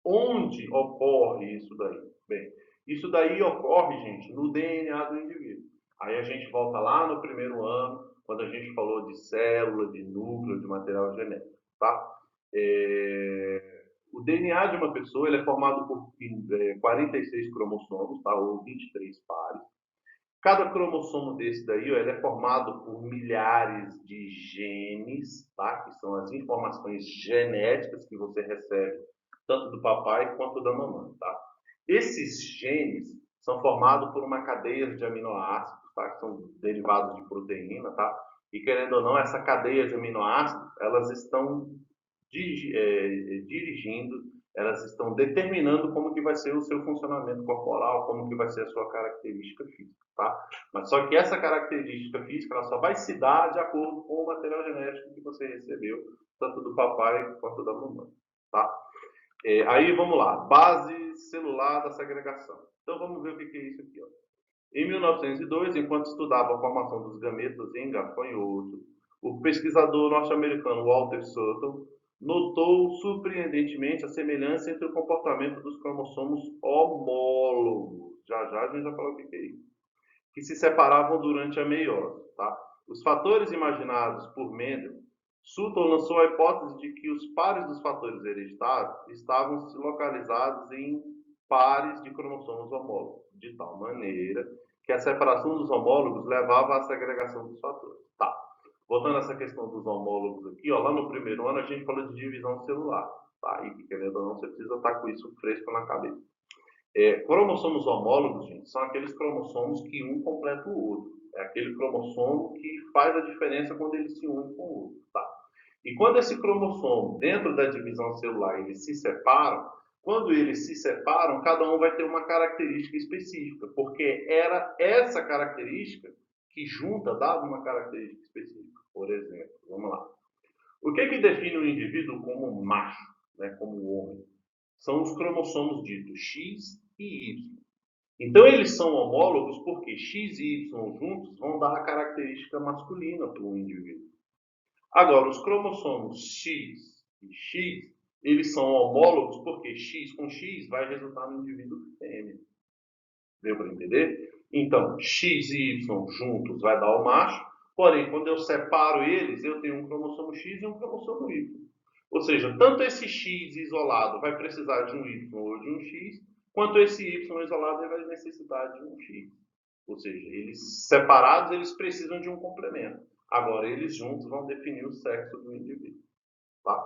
Onde ocorre isso daí? Bem, isso daí ocorre, gente, no DNA do indivíduo. Aí a gente volta lá no primeiro ano, quando a gente falou de célula, de núcleo, de material genético, tá? O DNA de uma pessoa ele é formado por 46 cromossomos, tá? Ou 23 pares. Cada cromossomo desse daí, ó, ele é formado por milhares de genes, tá? Que são as informações genéticas que você recebe tanto do papai quanto da mamãe, tá? Esses genes são formados por uma cadeia de aminoácidos, tá? Que são derivados de proteína, tá? E querendo ou não, essa cadeia de aminoácidos, elas estão dirigindo Elas estão determinando como que vai ser o seu funcionamento corporal, como que vai ser a sua característica física, tá? Mas só que essa característica física, ela só vai se dar de acordo com o material genético que você recebeu, tanto do papai quanto da mamãe, tá? Aí vamos lá, base celular da segregação. Então vamos ver o que é isso aqui, ó. Em 1902, enquanto estudava a formação dos gametas em gafanhotos, o pesquisador norte-americano Walter Sutton notou surpreendentemente a semelhança entre o comportamento dos cromossomos homólogos. Já já a gente vai falar o que é isso. Que se separavam durante a meiose. Tá? Os fatores imaginados por Mendel, Sutton lançou a hipótese de que os pares dos fatores hereditários estavam localizados em pares de cromossomos homólogos, de tal maneira que a separação dos homólogos levava à segregação dos fatores. Tá. Voltando a essa questão dos homólogos aqui, ó, lá no primeiro ano a gente falou de divisão celular, tá? E querendo ou não, você precisa estar com isso fresco na cabeça. Cromossomos homólogos, gente, são aqueles cromossomos que um completa o outro. É aquele cromossomo que faz a diferença quando ele se une com o outro, tá? E quando esse cromossomo, dentro da divisão celular, eles se separam, quando eles se separam, cada um vai ter uma característica específica, porque era essa característica que junta dava uma característica específica. Por exemplo, vamos lá. O que define o indivíduo como macho, né, como homem? São os cromossomos ditos X e Y. Então, eles são homólogos porque X e Y juntos vão dar a característica masculina para o indivíduo. Agora, os cromossomos X e X, eles são homólogos porque X com X vai resultar no indivíduo fêmea. Deu para entender? Então, X e Y juntos vai dar o macho, porém, quando eu separo eles, eu tenho um cromossomo X e um cromossomo Y. Ou seja, tanto esse X isolado vai precisar de um Y ou de um X, quanto esse Y isolado vai necessitar de um X. Ou seja, eles separados, eles precisam de um complemento. Agora, eles juntos vão definir o sexo do indivíduo. Tá?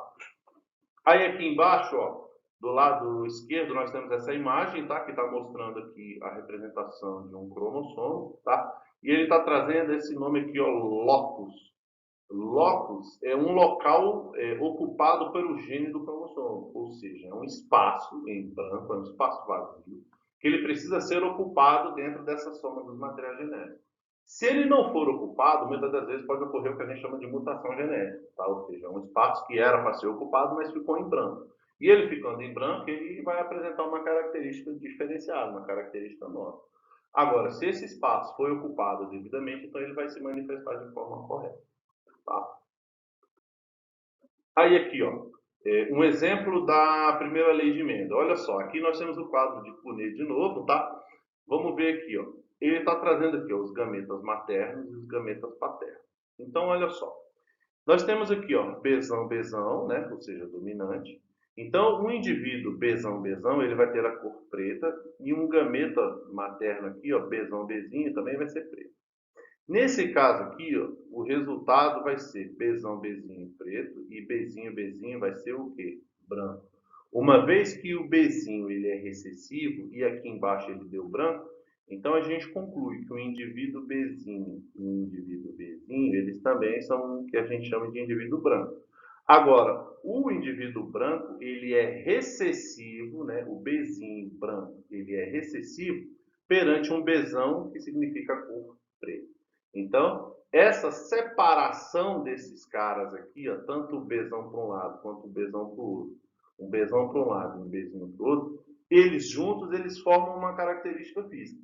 Aí aqui embaixo, ó, do lado esquerdo, nós temos essa imagem, tá? Que está mostrando aqui a representação de um cromossomo, tá? E ele está trazendo esse nome aqui, ó, locus. Locus é um local ocupado pelo gene do cromossomo, ou seja, é um espaço em branco, é um espaço vazio, que ele precisa ser ocupado dentro dessa soma dos materiais genéticos. Se ele não for ocupado, muitas das vezes pode ocorrer o que a gente chama de mutação genética, tá? Ou seja, é um espaço que era para ser ocupado, mas ficou em branco. E ele ficando em branco, ele vai apresentar uma característica diferenciada, uma característica nova. Agora, se esse espaço foi ocupado devidamente, então ele vai se manifestar de forma correta. Tá? Aí aqui, ó, um exemplo da primeira lei de Mendel. Olha só, aqui nós temos o quadro de Punnett de novo, tá? Vamos ver aqui, ó. Ele está trazendo aqui ó, os gametas maternos e os gametas paternos. Então, olha só. Nós temos aqui, ó, Bzão, né? Ou seja, dominante. Então, um indivíduo Bzão, ele vai ter a cor preta e um gameta materno aqui, ó, Bzinho, também vai ser preto. Nesse caso aqui, ó, o resultado vai ser Bzinho preto e Bzinho vai ser o quê? Branco. Uma vez que o Bzinho ele é recessivo e aqui embaixo ele deu branco, então a gente conclui que o indivíduo Bzinho e o indivíduo Bzinho, eles também são o que a gente chama de indivíduo branco. Agora, o indivíduo branco, ele é recessivo, né? O Bzinho branco, ele é recessivo perante um Bzão, que significa cor preta. Então, essa separação desses caras aqui, ó, tanto o Bzão para um lado quanto o Bzão para o outro, um Bzão para um lado e um Bzinho para o outro, eles juntos, eles formam uma característica física.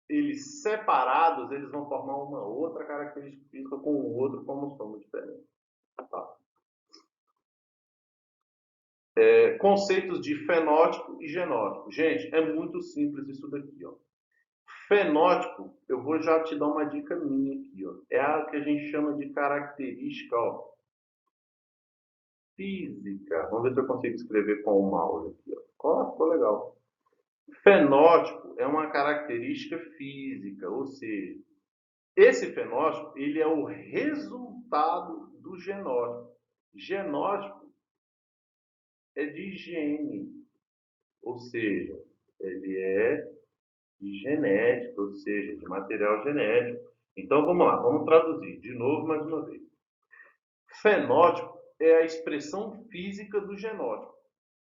Eles separados, eles vão formar uma outra característica física com o outro cromossomo diferente. Tá? Conceitos de fenótipo e genótipo. Gente, é muito simples isso daqui, ó. Fenótipo, eu vou já te dar uma dica minha aqui, ó. É a que a gente chama de característica, ó, física. Vamos ver se eu consigo escrever com o mouse aqui, ó. Ó, ficou legal. Fenótipo é uma característica física, ou seja, esse fenótipo, ele é o resultado do genótipo. Genótipo é de gene, ou seja, ele é de genética, ou seja, de material genético. Então, vamos lá, vamos traduzir de novo mais uma vez. Fenótipo é a expressão física do genótipo,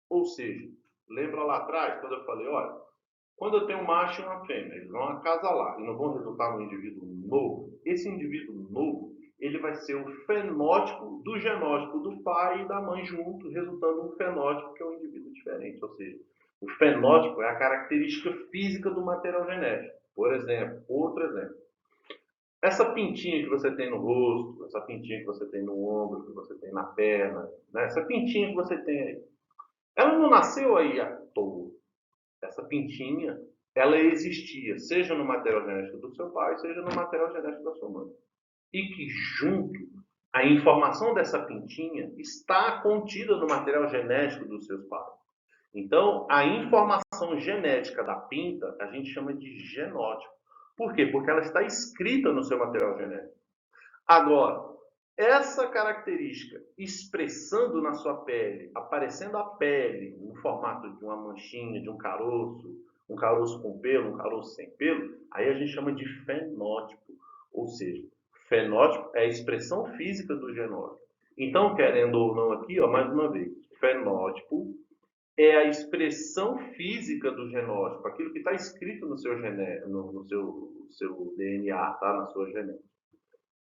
ou seja, Lembra lá atrás, quando eu falei, olha, quando eu tenho um macho e uma fêmea, eles vão acasalar e não vão resultar num indivíduo novo, esse indivíduo novo, ele vai ser o fenótipo do genótipo do pai e da mãe junto, resultando num fenótipo que é um indivíduo diferente. Ou seja, o fenótipo é a característica física do material genético. Por exemplo, outro exemplo. Essa pintinha que você tem no rosto, essa pintinha que você tem no ombro, que você tem na perna, né? Essa pintinha que você tem aí, ela não nasceu aí à toa. Essa pintinha, ela existia, seja no material genético do seu pai, seja no material genético da sua mãe. E que junto, a informação dessa pintinha está contida no material genético dos seus pais. Então, a informação genética da pinta, a gente chama de genótipo. Por quê? Porque ela está escrita no seu material genético. Agora, essa característica expressando na sua pele, aparecendo a pele no formato de uma manchinha, de um caroço com pelo, um caroço sem pelo, aí a gente chama de fenótipo. Ou seja, fenótipo é a expressão física do genótipo. Então, querendo ou não aqui, ó, mais uma vez, fenótipo é a expressão física do genótipo, aquilo que está escrito no seu, seu DNA, tá? Na sua genética.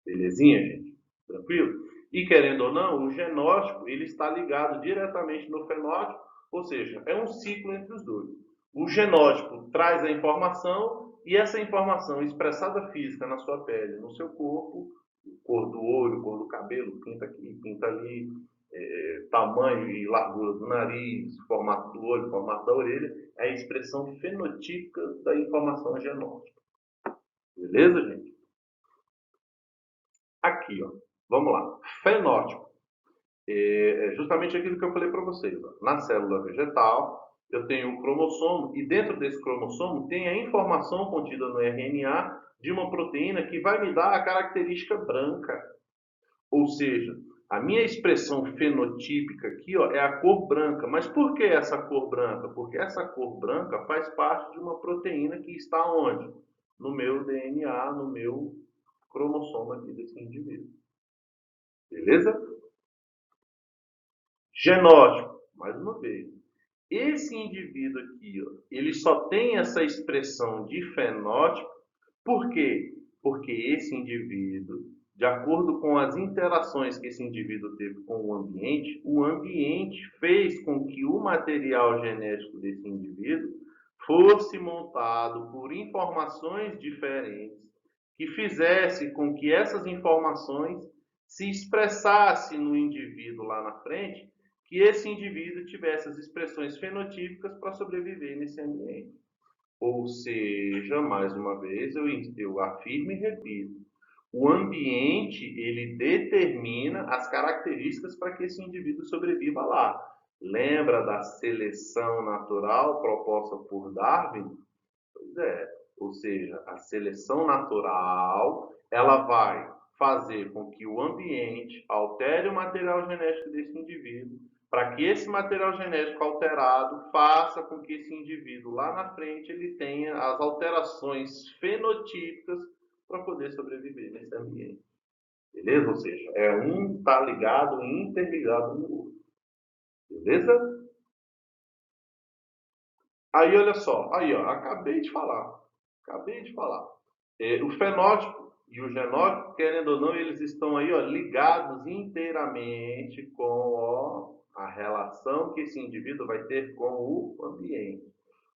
Belezinha, gente? Tranquilo? E querendo ou não, o genótipo ele está ligado diretamente no fenótipo, ou seja, é um ciclo entre os dois. O genótipo traz a informação e essa informação expressada física na sua pele, no seu corpo, cor do olho, cor do cabelo, pinta aqui, pinta ali, tamanho e largura do nariz, formato do olho, formato da orelha, é a expressão fenotípica da informação genótica. Beleza, gente? Aqui, ó. Vamos lá. Fenótipo. É justamente aquilo que eu falei para vocês. Ó. Na célula vegetal, eu tenho um cromossomo e dentro desse cromossomo tem a informação contida no RNA de uma proteína que vai me dar a característica branca. Ou seja, a minha expressão fenotípica aqui ó, é a cor branca. Mas por que essa cor branca? Porque essa cor branca faz parte de uma proteína que está onde? No meu DNA, no meu cromossomo aqui desse indivíduo. Beleza? Genótipo, mais uma vez. Esse indivíduo aqui, ó, ele só tem essa expressão de fenótipo, por quê? Porque esse indivíduo, de acordo com as interações que esse indivíduo teve com o ambiente fez com que o material genético desse indivíduo fosse montado por informações diferentes, que fizesse com que essas informações se expressassem no indivíduo lá na frente, que esse indivíduo tivesse as expressões fenotípicas para sobreviver nesse ambiente. Ou seja, mais uma vez, eu afirmo e repito, o ambiente, ele determina as características para que esse indivíduo sobreviva lá. Lembra da seleção natural proposta por Darwin? Pois é. Ou seja, a seleção natural, ela vai fazer com que o ambiente altere o material genético desse indivíduo, para que esse material genético alterado faça com que esse indivíduo lá na frente ele tenha as alterações fenotípicas para poder sobreviver nesse ambiente. Beleza? Ou seja, um está ligado e interligado no outro. Beleza? Aí, olha só. Aí, ó, acabei de falar. Acabei de falar. O fenótipo e o genótipo, querendo ou não, eles estão aí ó, ligados inteiramente com ó, a relação que esse indivíduo vai ter com o ambiente.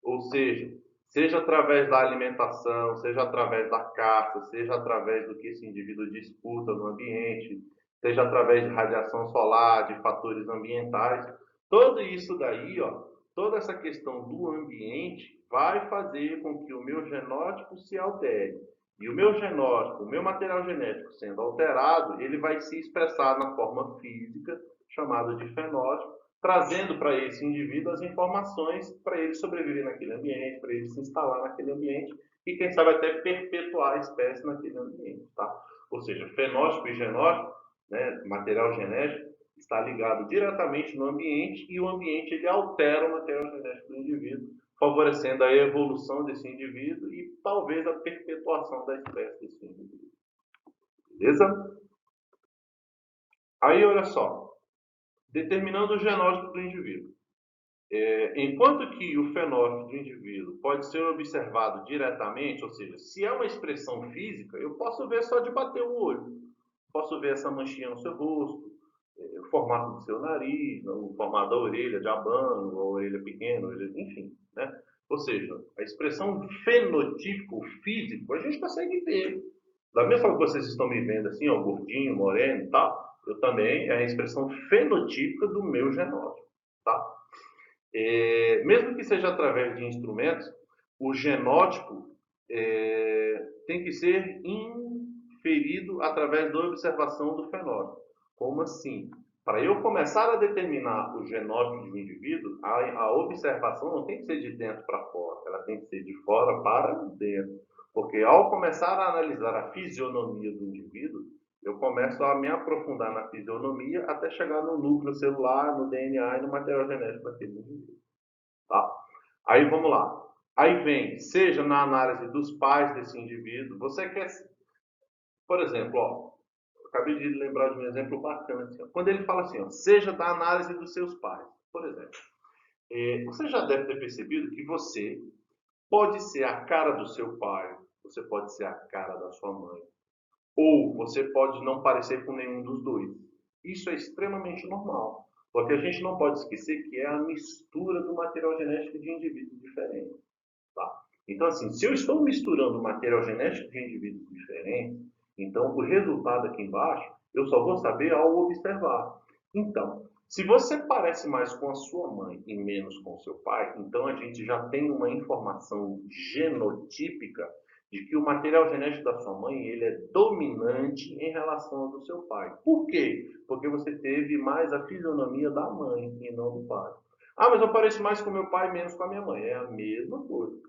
Ou seja através da alimentação, seja através da caça, seja através do que esse indivíduo disputa no ambiente, seja através de radiação solar, de fatores ambientais, tudo isso daí, ó, toda essa questão do ambiente vai fazer com que o meu genótipo se altere. E o meu genótipo, o meu material genético sendo alterado, ele vai se expressar na forma física, chamada de fenótipo, trazendo para esse indivíduo as informações para ele sobreviver naquele ambiente, para ele se instalar naquele ambiente e, quem sabe, até perpetuar a espécie naquele ambiente. Tá? Ou seja, fenótipo e genótipo, né, material genético, está ligado diretamente no ambiente e o ambiente ele altera o material genético do indivíduo, favorecendo a evolução desse indivíduo e talvez a perpetuação da espécie desse indivíduo. Beleza? Aí, olha só, determinando o genótipo do indivíduo. Enquanto que o fenótipo do indivíduo pode ser observado diretamente, ou seja, se é uma expressão física, eu posso ver só de bater o olho. Posso ver essa manchinha no seu rosto, o formato do seu nariz, o formato da orelha de abano, a orelha pequena, enfim, né? Ou seja, a expressão fenotípico, físico, a gente consegue ver. Da mesma forma que vocês estão me vendo assim, ó, gordinho, moreno e tal, eu também, é a expressão fenotípica do meu genótipo, tá? Mesmo que seja através de instrumentos, o genótipo tem que ser inferido através da observação do fenótipo. Como assim? Para eu começar a determinar o genótipo de um indivíduo, a observação não tem que ser de dentro para fora, ela tem que ser de fora para dentro. Porque ao começar a analisar a fisionomia do indivíduo, eu começo a me aprofundar na fisionomia até chegar no núcleo celular, no DNA e no material genético daquele indivíduo. Tá? Aí vamos lá. Aí vem, seja na análise dos pais desse indivíduo, você quer, por exemplo, ó, acabei de lembrar de um exemplo bacana. Assim, ó, quando ele fala assim, ó, seja da análise dos seus pais, por exemplo, você já deve ter percebido que você pode ser a cara do seu pai, você pode ser a cara da sua mãe, ou você pode não parecer com nenhum dos dois. Isso é extremamente normal, porque a gente não pode esquecer que é a mistura do material genético de indivíduos diferentes. Tá? Então, assim, se eu estou misturando material genético de indivíduos diferentes, então o resultado aqui embaixo eu só vou saber ao observar. Então, se você parece mais com a sua mãe e menos com o seu pai, então a gente já tem uma informação genotípica de que o material genético da sua mãe ele é dominante em relação ao do seu pai. Por quê? Porque você teve mais a fisionomia da mãe e não do pai. Ah, mas eu pareço mais com meu pai e menos com a minha mãe. É a mesma coisa.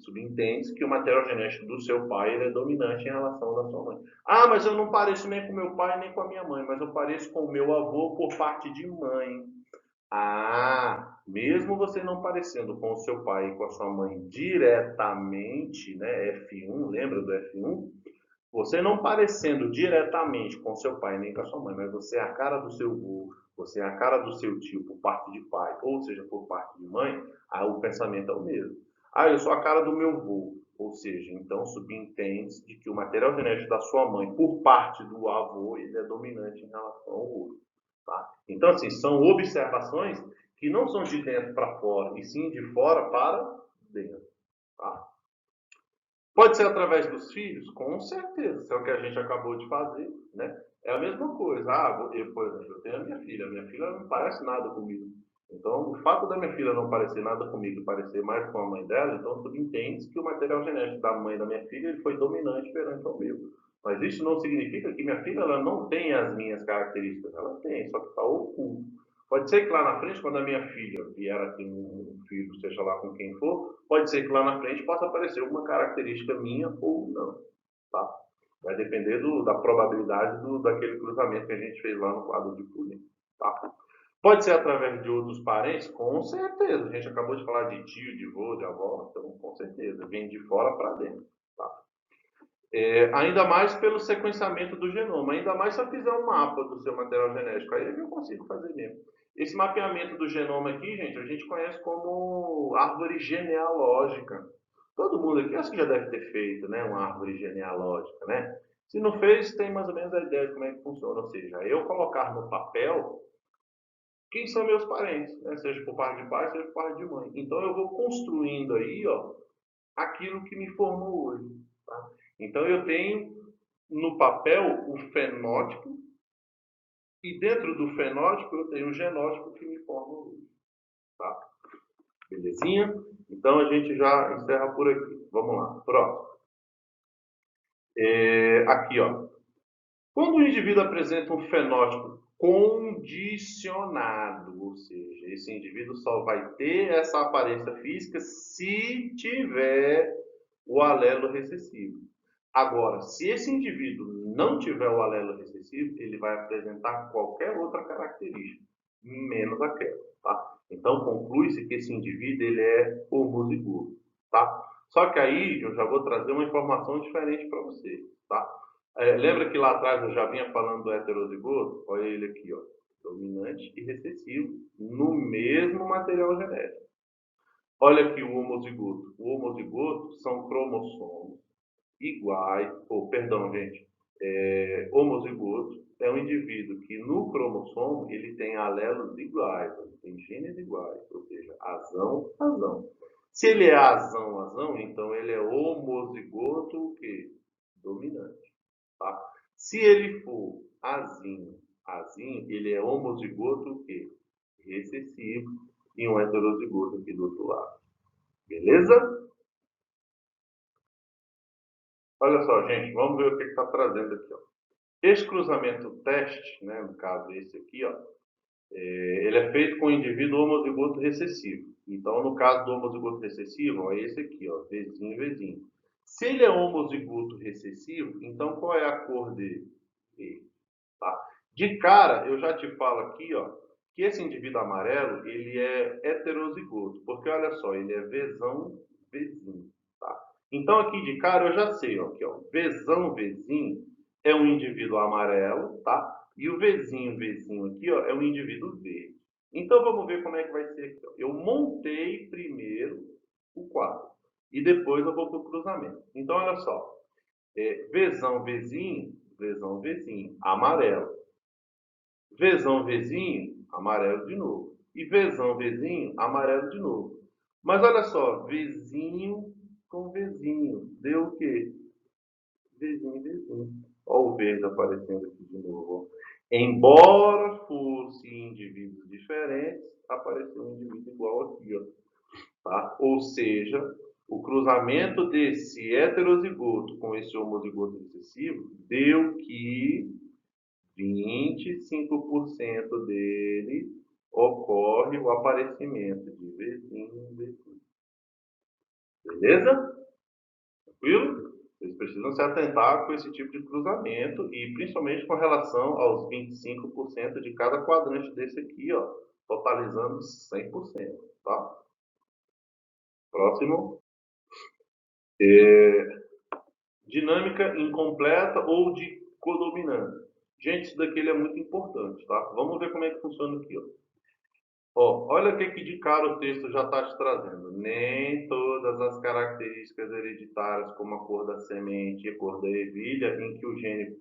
Subentende que o material genético do seu pai ele é dominante em relação ao da sua mãe. Ah, mas eu não pareço nem com meu pai nem com a minha mãe, mas eu pareço com o meu avô por parte de mãe. Ah, mesmo você não parecendo com o seu pai e com a sua mãe diretamente, né, F1, lembra do F1? Você não parecendo diretamente com seu pai nem com a sua mãe, mas você é a cara do seu avô, você é a cara do seu tio por parte de pai, ou seja, por parte de mãe, aí o pensamento é o mesmo. Ah, eu sou a cara do meu avô, ou seja, então subentende de que o material genético da sua mãe por parte do avô, ele é dominante em relação ao outro. Tá? Então, assim, são observações que não são de dentro para fora, e sim de fora para dentro. Tá? Pode ser através dos filhos? Com certeza, isso é o que a gente acabou de fazer, né? É a mesma coisa. Ah, eu, por exemplo, eu tenho a minha filha não parece nada comigo. Então, o fato da minha filha não parecer nada comigo e parecer mais com a mãe dela, então tudo entende que o material genético da mãe da minha filha ele foi dominante perante ao meu. Mas isso não significa que minha filha ela não tenha as minhas características. Ela tem, só que está oculto. Pode ser que lá na frente, quando a minha filha vier a ter um filho, seja lá com quem for, pode ser que lá na frente possa aparecer uma característica minha ou não. Tá? Vai depender da probabilidade daquele cruzamento que a gente fez lá no quadro de Pulling. Tá? Pode ser através de outros parentes? Com certeza. A gente acabou de falar de tio, de avô, de avó, então com certeza. Vem de fora para dentro. Tá? Ainda mais pelo sequenciamento do genoma, ainda mais se eu fizer um mapa do seu material genético, aí eu consigo fazer mesmo. Esse mapeamento do genoma aqui, gente, a gente conhece como árvore genealógica. Todo mundo aqui acho que já deve ter feito, né, uma árvore genealógica, né? Se não fez, tem mais ou menos a ideia de como é que funciona. Ou seja, eu colocar no papel quem são meus parentes, né? Seja por parte de pai, seja por parte de mãe. Então eu vou construindo aí, ó, aquilo que me formou hoje. Tá? Então eu tenho no papel o fenótipo e dentro do fenótipo eu tenho o genótipo que me forma hoje. Tá? Belezinha? Então a gente já encerra por aqui. Vamos lá. Próximo. Aqui, ó. Quando o indivíduo apresenta um fenótipo condicionado, ou seja, esse indivíduo só vai ter essa aparência física se tiver o alelo recessivo. Agora, se esse indivíduo não tiver o alelo recessivo, ele vai apresentar qualquer outra característica, menos aquela, tá? Então, conclui-se que esse indivíduo ele é homozigoto, tá? Só que aí eu já vou trazer uma informação diferente para você, tá? Lembra que lá atrás eu já vinha falando do heterozigoto? Olha ele aqui, ó. dominante e recessivo no mesmo material genético. Olha aqui o homozigoto. O homozigoto são cromossomos iguais, perdão, gente, homozigoto é um indivíduo que no cromossomo ele tem alelos iguais, ele tem genes iguais, ou seja, azão, azão. Se ele é azão, azão, então ele é homozigoto o quê? Dominante, tá? Se ele for azinho, azinho, ele é homozigoto o quê? Recessivo e um heterozigoto aqui do outro lado. Beleza? Olha só, gente, vamos ver o que está trazendo aqui. Ó. Esse cruzamento teste, né, no caso esse aqui, ó, ele é feito com o indivíduo homozigoto recessivo. Então, no caso do homozigoto recessivo, ó, esse aqui, ó, Vzinho, Vzinho. Se ele é homozigoto recessivo, então qual é a cor dele? Tá? De cara, eu já te falo aqui, ó, que esse indivíduo amarelo, ele é heterozigoto, porque olha só, ele é Vzão, Vzinho, tá? Então aqui de cara eu já sei, ó, que ó, Vzão, Vzinho é um indivíduo amarelo, tá? E o Vzinho, Vzinho aqui, ó, é um indivíduo verde. Então vamos ver como é que vai ser aqui, ó. Eu montei primeiro o quadro e depois eu vou para o cruzamento. Então olha só, Vzão, Vzinho, Vzão, Vzinho, amarelo. Vzão, Vzinho, amarelo de novo. E Vzão, Vzinho, amarelo de novo. Mas olha só, Vzinho com Vzinho. Deu o quê? Vzinho, Vzinho. Olha o verde aparecendo aqui de novo. Embora fossem indivíduos diferentes, apareceu um indivíduo igual aqui. Ó. Tá? Ou seja, o cruzamento desse heterozigoto com esse homozigoto recessivo deu que 25% dele ocorre o aparecimento de Vzinho, Vzinho. Beleza? Tranquilo? Vocês precisam se atentar com esse tipo de cruzamento e principalmente com relação aos 25% de cada quadrante desse aqui, ó, totalizando 100%, tá? Próximo. Dinâmica incompleta ou de codominância. Gente, isso daqui é muito importante, tá? Vamos ver como é que funciona aqui, ó. Ó, olha o que de cara o texto já está te trazendo. Nem todas as características hereditárias, como a cor da semente e a cor da ervilha, em que o gene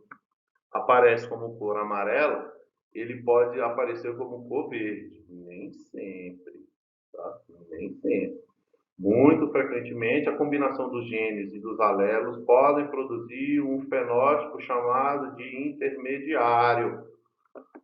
aparece como cor amarela, ele pode aparecer como cor verde. Nem sempre, tá? Nem sempre. Muito frequentemente, a combinação dos genes e dos alelos podem produzir um fenótipo chamado de intermediário.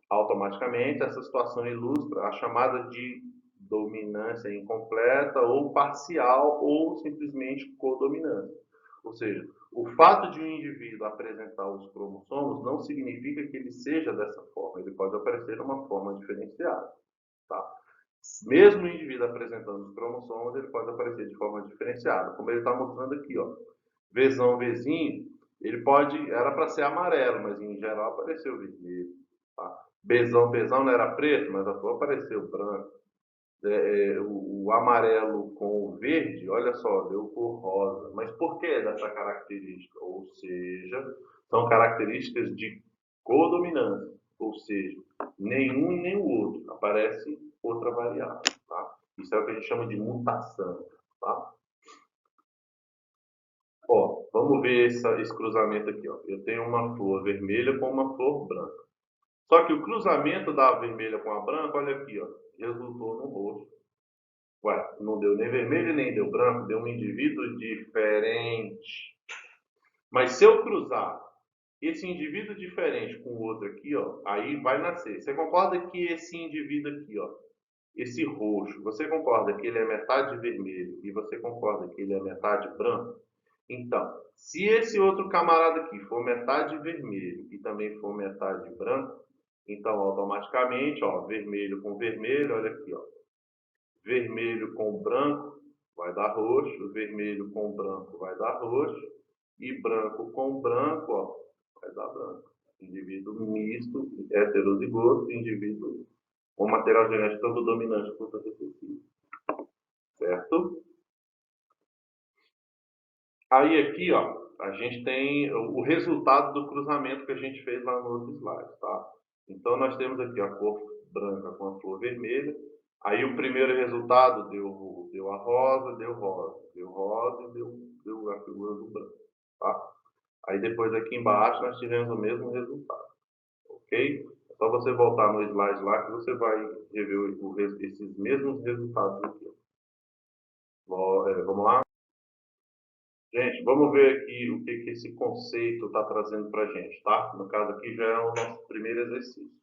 Automaticamente, essa situação ilustra a chamada de dominância incompleta ou parcial ou simplesmente codominância. Ou seja, o fato de um indivíduo apresentar os cromossomos não significa que ele seja dessa forma, ele pode aparecer de uma forma diferenciada. Tá? Mesmo o indivíduo apresentando os cromossomos, ele pode aparecer de forma diferenciada, como ele está mostrando aqui, ó. Vzão, Vzinho, ele pode, era para ser amarelo, mas em geral apareceu vermelho. Tá? Bzão, Bzão não era preto, mas a tua apareceu branco. O amarelo com o verde, olha só, deu cor rosa. Mas por que dessa característica? Ou seja, são características de codominância. Ou seja, nenhum nem o outro. Aparece outra variável. Tá? Isso é o que a gente chama de mutação. Tá? Ó, vamos ver esse cruzamento aqui. Ó. Eu tenho uma flor vermelha com uma flor branca. Só que o cruzamento da vermelha com a branca, olha aqui, ó, resultou no roxo. Ué, não deu nem vermelho nem deu branco, deu um indivíduo diferente. Mas se eu cruzar esse indivíduo diferente com o outro aqui, ó, aí vai nascer. Você concorda que esse indivíduo aqui, ó, esse roxo, você concorda que ele é metade vermelho e você concorda que ele é metade branco? Então, se esse outro camarada aqui for metade vermelho e também for metade branco, então automaticamente, ó, vermelho com vermelho, olha aqui, ó, vermelho com branco vai dar roxo, vermelho com branco vai dar roxo e branco com branco, ó, vai dar branco. Indivíduo misto, heterozigoto, indivíduo com material genético tanto dominante quanto recessivo. Certo? Aí aqui, ó, a gente tem o resultado do cruzamento que a gente fez lá no outro slide, tá? Então nós temos aqui a cor branca com a flor vermelha. Aí o primeiro resultado deu a rosa, deu rosa, deu rosa e deu a figura do branco, tá? Aí depois aqui embaixo nós tivemos o mesmo resultado, ok? É só você voltar no slide lá que você vai rever esses mesmos resultados aqui. Vamos lá? Gente, vamos ver aqui o que esse conceito está trazendo para a gente, tá? No caso aqui já é o nosso primeiro exercício.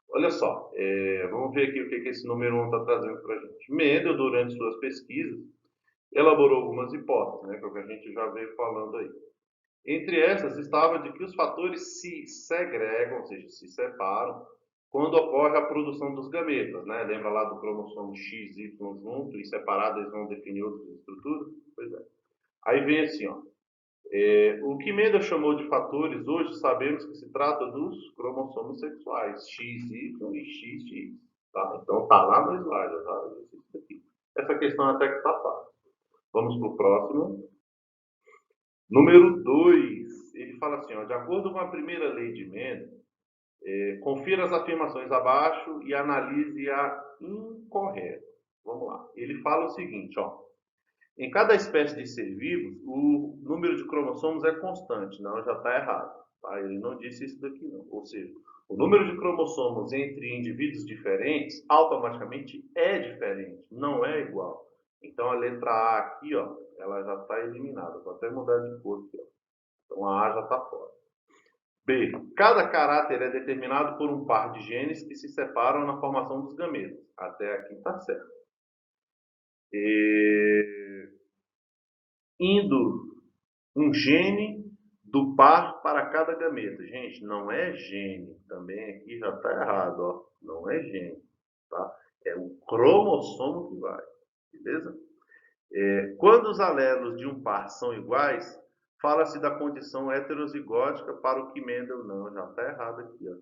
Olha só, vamos ver aqui o que esse número 1 está trazendo para a gente. Mendel, durante suas pesquisas, elaborou algumas hipóteses, né, que é o que a gente já veio falando aí. Entre essas estava de que os fatores se segregam, ou seja, se separam, quando ocorre a produção dos gametas, né? Lembra lá do cromossomo X, Y junto e separado eles vão definir outras estruturas? Pois é. Aí vem assim, ó. O que Mendel chamou de fatores, hoje sabemos que se trata dos cromossomos sexuais, XY e XX. Tá? Então está lá no slide, tá? Essa questão até que está fácil. Vamos para o próximo. Número 2, ele fala assim, ó, de acordo com a primeira lei de Mendel, confira as afirmações abaixo e analise a incorreta. Vamos lá. Ele fala o seguinte, ó. Em cada espécie de ser vivo, o número de cromossomos é constante. Não, já está errado. Tá? Ele não disse isso daqui, não. Ou seja, o número de cromossomos entre indivíduos diferentes automaticamente é diferente, não é igual. Então, a letra A aqui, ó, ela já está eliminada. Vou até mudar de cor aqui. Ó. Então, a A já está fora. B. Cada caráter é determinado por um par de genes que se separam na formação dos gametas. Até aqui está certo. Indo um gene do par para cada gameta. Gente, não é gene. Também aqui já está errado, ó. Não é gene, tá? É o cromossomo que vai, beleza? Quando os alelos de um par são iguais, fala-se da condição heterozigótica para o que Mendel não. Já está errado aqui, ó.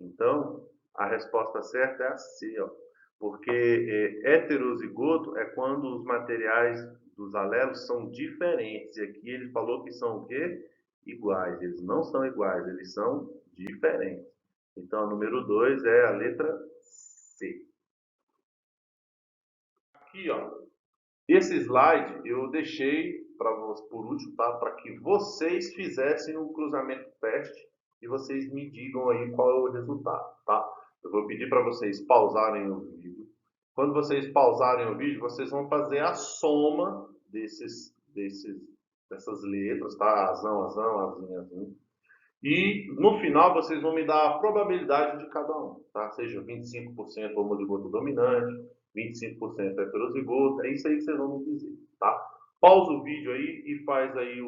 Então, a resposta certa é a C, ó. Porque heterozigoto é quando os materiais dos alelos são diferentes. E aqui ele falou que são o quê? Iguais. Eles não são iguais, eles são diferentes. Então, o número 2 é a letra C. Aqui, ó. Esse slide eu deixei por último, tá? Para que vocês fizessem um cruzamento teste e vocês me digam aí qual é o resultado, tá? Eu vou pedir para vocês pausarem o vídeo. Quando vocês pausarem o vídeo, vocês vão fazer a soma dessas letras, tá? Azão, azão, azinho, azinho. E no final vocês vão me dar a probabilidade de cada um, tá? Seja 25% homozigoto dominante, 25% heterozigoto, é isso aí que vocês vão me dizer, tá? Pausa o vídeo aí e faz aí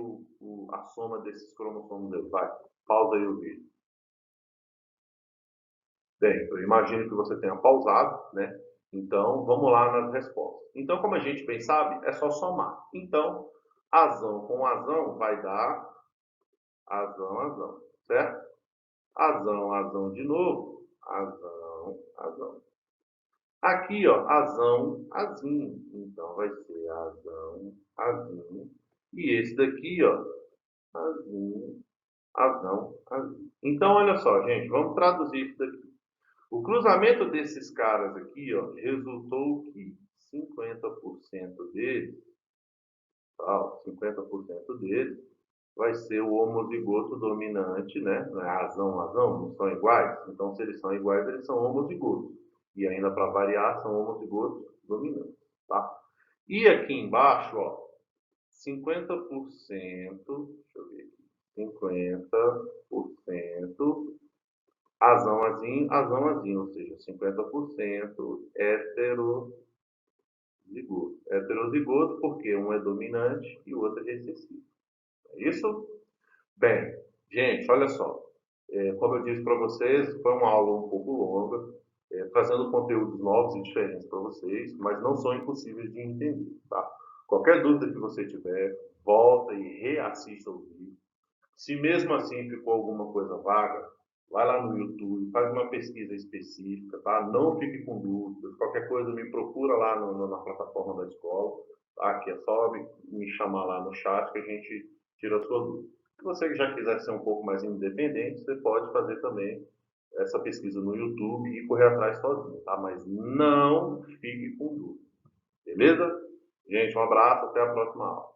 a soma desses cromossomos aí, vai. Pausa aí o vídeo. Bem, eu imagino que você tenha pausado, né? Então, vamos lá nas respostas. Então, como a gente bem sabe, é só somar. Então, azão com azão vai dar azão, azão, certo? Azão, azão de novo. Azão, azão. Aqui, ó, azão, azinho. Então, vai ser azão, azinho. E esse daqui, ó, azinho, azão, azinho. Então, olha só, gente, vamos traduzir isso daqui. O cruzamento desses caras aqui, ó, resultou que 50% deles, tá, 50% deles vai ser o homozigoto dominante, né? Não é azão, azão, não são iguais? Então, se eles são iguais, eles são homozigotos. E ainda para variar, são homozigotos dominantes, tá? E aqui embaixo, ó, 50%, deixa eu ver aqui, 50% azão, azinho, ou seja, 50% heterozigoto. Heterozigoto porque um é dominante e o outro é recessivo. É isso? Bem, gente, olha só. Como eu disse para vocês, foi uma aula um pouco longa, trazendo conteúdos novos e diferentes para vocês, mas não são impossíveis de entender, tá? Qualquer dúvida que você tiver, volta e reassista o vídeo. Se mesmo assim ficou alguma coisa vaga, vai lá no YouTube, faz uma pesquisa específica, tá? Não fique com dúvidas. Qualquer coisa me procura lá na plataforma da escola, tá? Que é só me chamar lá no chat que a gente tira a sua dúvida. Se você já quiser ser um pouco mais independente, você pode fazer também essa pesquisa no YouTube e correr atrás sozinho, tá? Mas não fique com dúvida, beleza? Gente, um abraço, até a próxima aula.